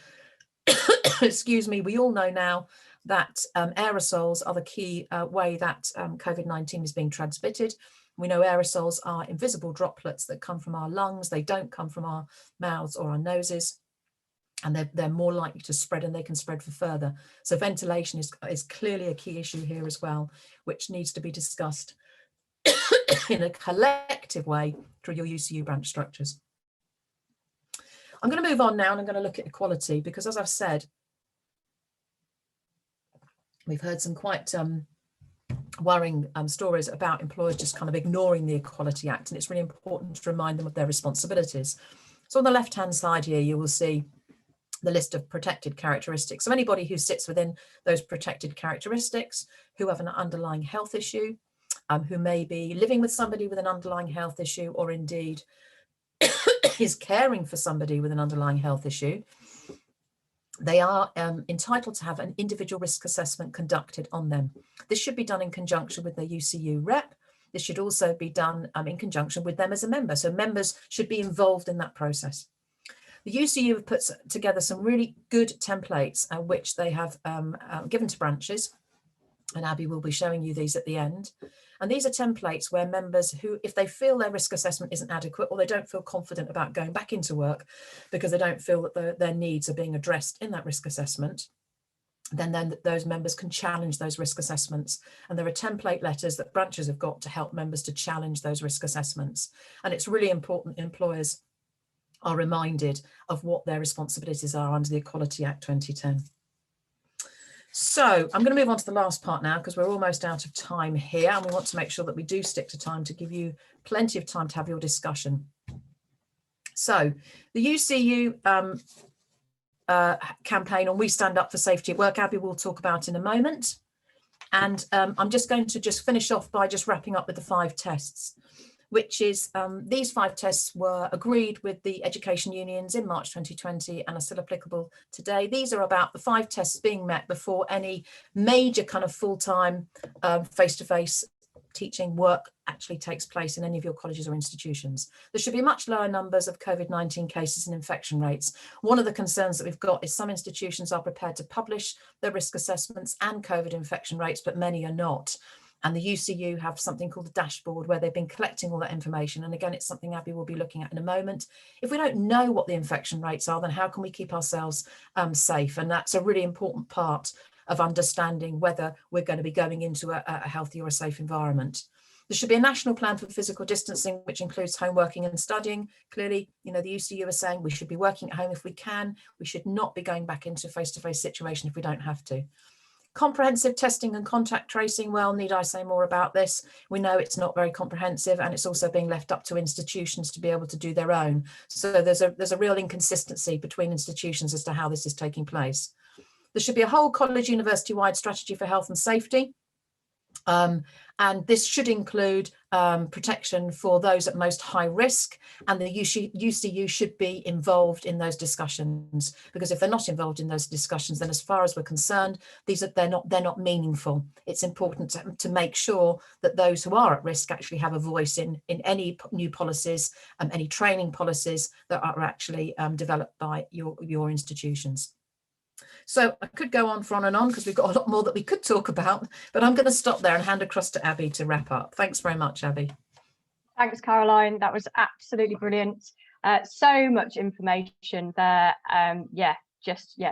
excuse me, we all know now that aerosols are the key way that COVID-19 is being transmitted. We know aerosols are invisible droplets that come from our lungs. They don't come from our mouths or our noses. And they're more likely to spread, and they can spread for further. So ventilation is clearly a key issue here as well, which needs to be discussed. in a collective way through your UCU branch structures. I'm going to move on now, and I'm going to look at equality, because as I've said, we've heard some quite worrying stories about employers just kind of ignoring the Equality Act, and it's really important to remind them of their responsibilities. So on the left-hand side here, you will see the list of protected characteristics. So anybody who sits within those protected characteristics, who have an underlying health issue, who may be living with somebody with an underlying health issue, or indeed is caring for somebody with an underlying health issue, they are entitled to have an individual risk assessment conducted on them. This should be done in conjunction with their UCU rep. This should also be done in conjunction with them as a member. So members should be involved in that process. The UCU have put together some really good templates which they have given to branches, and Abby will be showing you these at the end. And these are templates where members who, if they feel their risk assessment isn't adequate, or they don't feel confident about going back into work because they don't feel that their needs are being addressed in that risk assessment, then those members can challenge those risk assessments. And there are template letters that branches have got to help members to challenge those risk assessments. And it's really important employers are reminded of what their responsibilities are under the Equality Act 2010. So I'm going to move on to the last part now, because we're almost out of time here, and we want to make sure that we do stick to time to give you plenty of time to have your discussion. So the UCU campaign on We Stand Up for Safety at Work, Abby will talk about in a moment. And I'm just going to finish off by just wrapping up with the 5 tests, which is these 5 tests were agreed with the education unions in March 2020 and are still applicable today. These are about the 5 tests being met before any major kind of full-time face-to-face teaching work actually takes place in any of your colleges or institutions. There should be much lower numbers of COVID-19 cases and infection rates. One of the concerns that we've got is some institutions are prepared to publish their risk assessments and COVID infection rates, but many are not. And the UCU have something called the dashboard where they've been collecting all that information. And again, it's something Abby will be looking at in a moment. If we don't know what the infection rates are, then how can we keep ourselves safe? And that's a really important part of understanding whether we're going to be going into a healthy or a safe environment. There should be a national plan for physical distancing, which includes home working and studying. Clearly, you know, the UCU are saying we should be working at home if we can. We should not be going back into a face-to-face situation if we don't have to. Comprehensive testing and contact tracing, well, need I say more about this? We know it's not very comprehensive, and it's also being left up to institutions to be able to do their own. So there's a real inconsistency between institutions as to how this is taking place. There should be a whole college university-wide strategy for health and safety. And this should include protection for those at most high risk, and the UCU should be involved in those discussions, because if they're not involved in those discussions, then as far as we're concerned, they're not meaningful. It's important to make sure that those who are at risk actually have a voice in any new policies, any training policies that are actually developed by your institutions. So I could go on because we've got a lot more that we could talk about, but I'm going to stop there and hand across to Abby to wrap up. Thanks very much, Abby. Thanks, Caroline. That was absolutely brilliant. So much information there.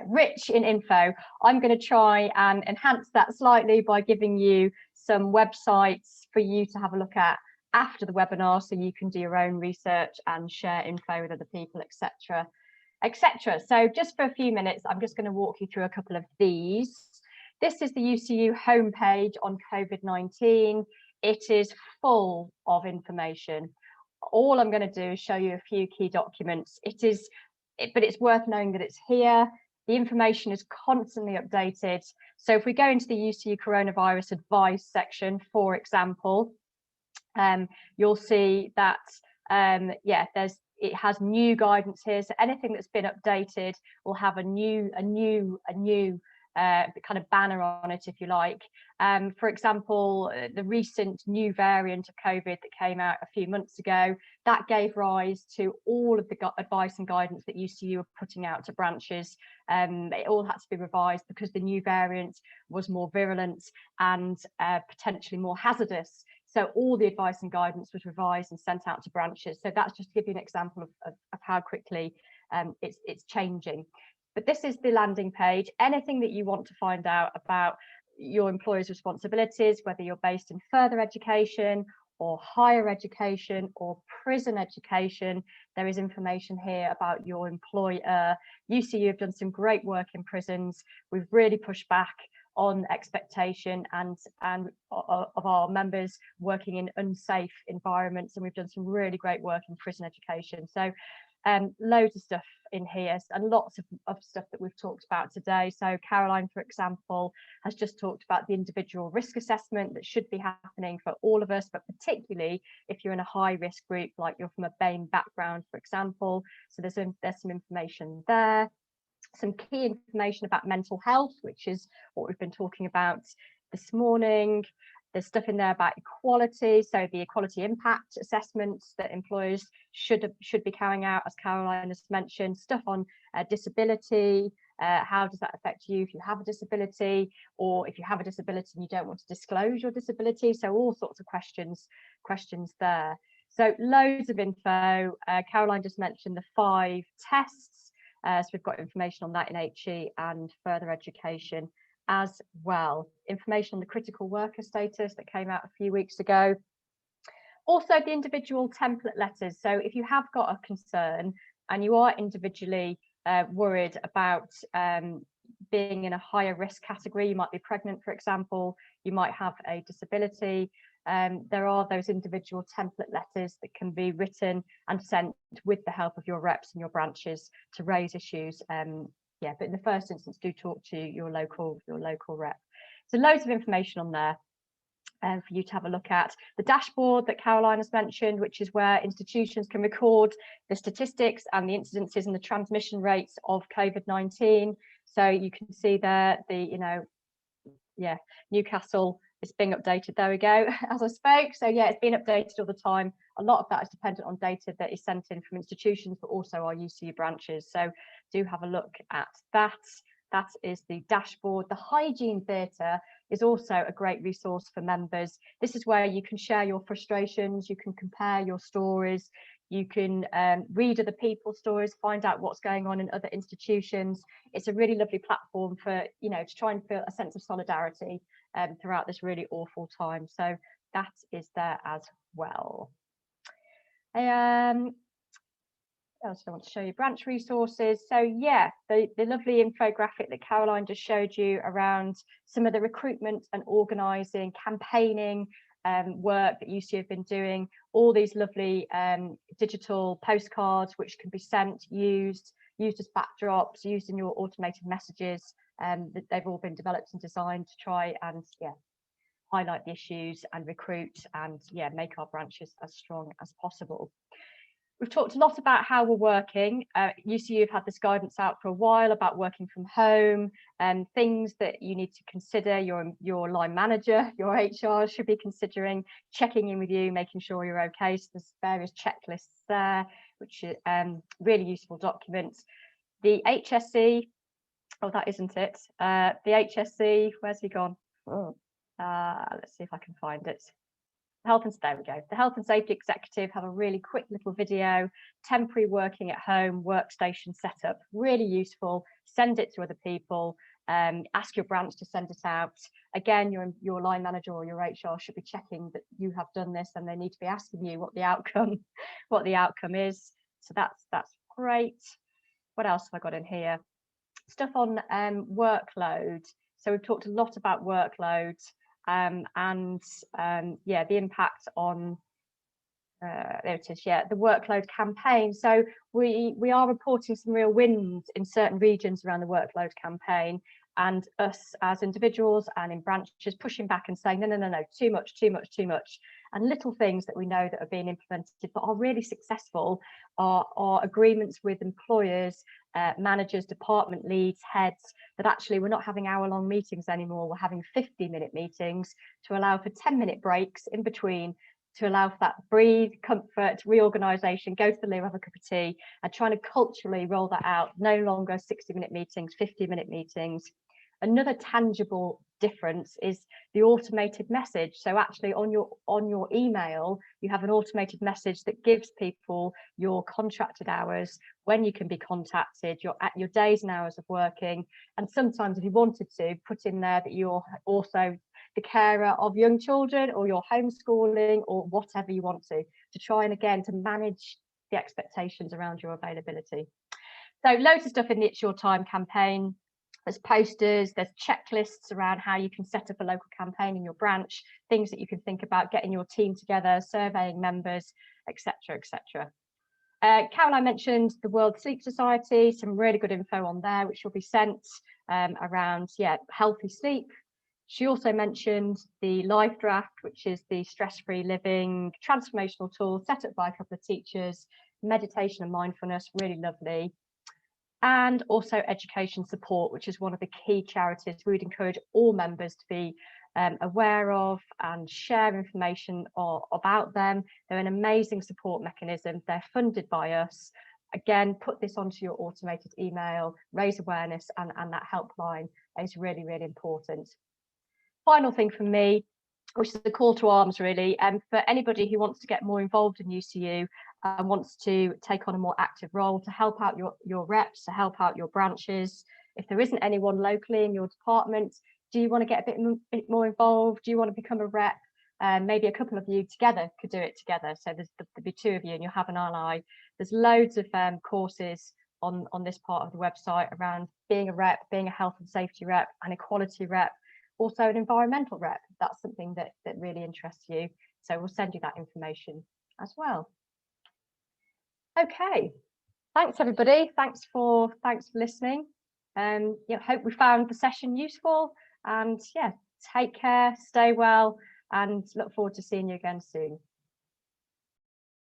Rich in info. I'm going to try and enhance that slightly by giving you some websites for you to have a look at after the webinar, so you can do your own research and share info with other people, etc. etc. So just for a few minutes, I'm just going to walk you through a couple of these. This is the UCU homepage on COVID-19. It is full of information. All I'm going to do is show you a few key documents. But it's worth knowing that it's here. The information is constantly updated. So if we go into the Ucu Coronavirus Advice section, for example, you'll see that it has new guidance here. So anything that's been updated will have a new kind of banner on it, if you like. For example, the recent new variant of COVID that came out a few months ago, that gave rise to all of the advice and guidance that UCU are putting out to branches. It all had to be revised because the new variant was more virulent and potentially more hazardous. So all the advice and guidance was revised and sent out to branches. So that's just to give you an example of how quickly it's changing. But this is the landing page. Anything that you want to find out about your employer's responsibilities, whether you're based in further education or higher education or prison education, there is information here about your employer. UCU have done some great work in prisons. We've really pushed back on expectation and of our members working in unsafe environments, and we've done some really great work in prison education. So loads of stuff in here and lots of stuff that we've talked about today. So Caroline, for example, has just talked about the individual risk assessment that should be happening for all of us, but particularly if you're in a high risk group, like you're from a BAME background, for example. So there's some information there. Some key information about mental health, which is what we've been talking about this morning. There's stuff in there about equality, so the equality impact assessments that employers should be carrying out, as Caroline has mentioned. Stuff on disability, how does that affect you if you have a disability, or if you have a disability and you don't want to disclose your disability. So all sorts of questions there. So loads of info. Caroline just mentioned the 5 tests. So we've got information on that in HE and further education as well. Information on the critical worker status that came out a few weeks ago. Also the individual template letters. So if you have got a concern and you are individually worried about being in a higher risk category, you might be pregnant, for example, you might have a disability, there are those individual template letters that can be written and sent with the help of your reps and your branches to raise issues. Yeah, but in the first instance, do talk to your local rep. So loads of information on there for you to have a look at. The dashboard that Caroline has mentioned, which is where institutions can record the statistics and the incidences and the transmission rates of COVID-19. So you can see there Newcastle is being updated. There we go, as I spoke. So yeah, it's been updated all the time. A lot of that is dependent on data that is sent in from institutions, but also our UCU branches. So do have a look at that. That is the dashboard. The hygiene theatre is also a great resource for members. This is where you can share your frustrations, you can compare your stories, you can read other people's stories, find out what's going on in other institutions. It's a really lovely platform for, to try and feel a sense of solidarity throughout this really awful time. So that is there as well. Else I want to show you branch resources. So yeah, the lovely infographic that Caroline just showed you around some of the recruitment and organising, campaigning work that UCU have been doing, all these lovely digital postcards which can be sent, used as backdrops, used in your automated messages, that they've all been developed and designed to try and highlight the issues and recruit and make our branches as strong as possible. We've talked a lot about how we're working. UCU have had this guidance out for a while about working from home and things that you need to consider. Your line manager, your HR should be considering, checking in with you, making sure you're okay. So there's various checklists there, which are really useful documents. The HSE, oh, that isn't it. The HSE, where's he gone? Oh, let's see if I can find it. There we go. The Health and Safety Executive have a really quick little video, temporary working at home, workstation setup, really useful. Send it to other people. Ask your branch to send it out. Again, your line manager or your HR should be checking that you have done this, and they need to be asking you what the outcome is. So that's great. What else have I got in here? Stuff on workload. So we've talked a lot about workload. The impact on there it is, the workload campaign. So we are reporting some real wins in certain regions around the workload campaign, and us as individuals and in branches pushing back and saying no, too much, and little things that we know that are being implemented but are really successful are agreements with employers, managers, department leads, heads, that actually we're not having hour-long meetings anymore. We're having 50-minute meetings to allow for 10-minute breaks in between, to allow for that breathe, comfort, reorganisation, go to the loo, have a cup of tea, and trying to culturally roll that out. No longer 60-minute meetings, 50-minute meetings. Another tangible difference is the automated message. So actually on your email, you have an automated message that gives people your contracted hours, when you can be contacted, your days and hours of working. And sometimes if you wanted to, put in there that you're also the carer of young children, or you're homeschooling, or whatever you want to try and, again, to manage the expectations around your availability. So loads of stuff in the It's Your Time campaign. There's posters, there's checklists around how you can set up a local campaign in your branch, things that you can think about, getting your team together, surveying members, etc., etc. Caroline mentioned the World Sleep Society, some really good info on there, which will be sent around, healthy sleep. She also mentioned the Life Draft, which is the stress-free living transformational tool set up by a couple of teachers, meditation and mindfulness, really lovely. And also education support, which is one of the key charities we'd encourage all members to be aware of and share information about them. They're an amazing support mechanism. They're funded by us. Again, put this onto your automated email, raise awareness, and that helpline is really, really important. Final thing from me, which is a call to arms, really, for anybody who wants to get more involved in UCU and wants to take on a more active role to help out your reps, to help out your branches. If there isn't anyone locally in your department, do you want to get a bit more involved? Do you want to become a rep? Maybe a couple of you together could do it together. So there'll be two of you and you'll have an ally. There's loads of courses on this part of the website around being a rep, being a health and safety rep, an equality rep, also an environmental rep. That's something that really interests you. So we'll send you that information as well. Okay, thanks everybody. Thanks for listening. Hope we found the session useful, and take care, stay well, and look forward to seeing you again soon.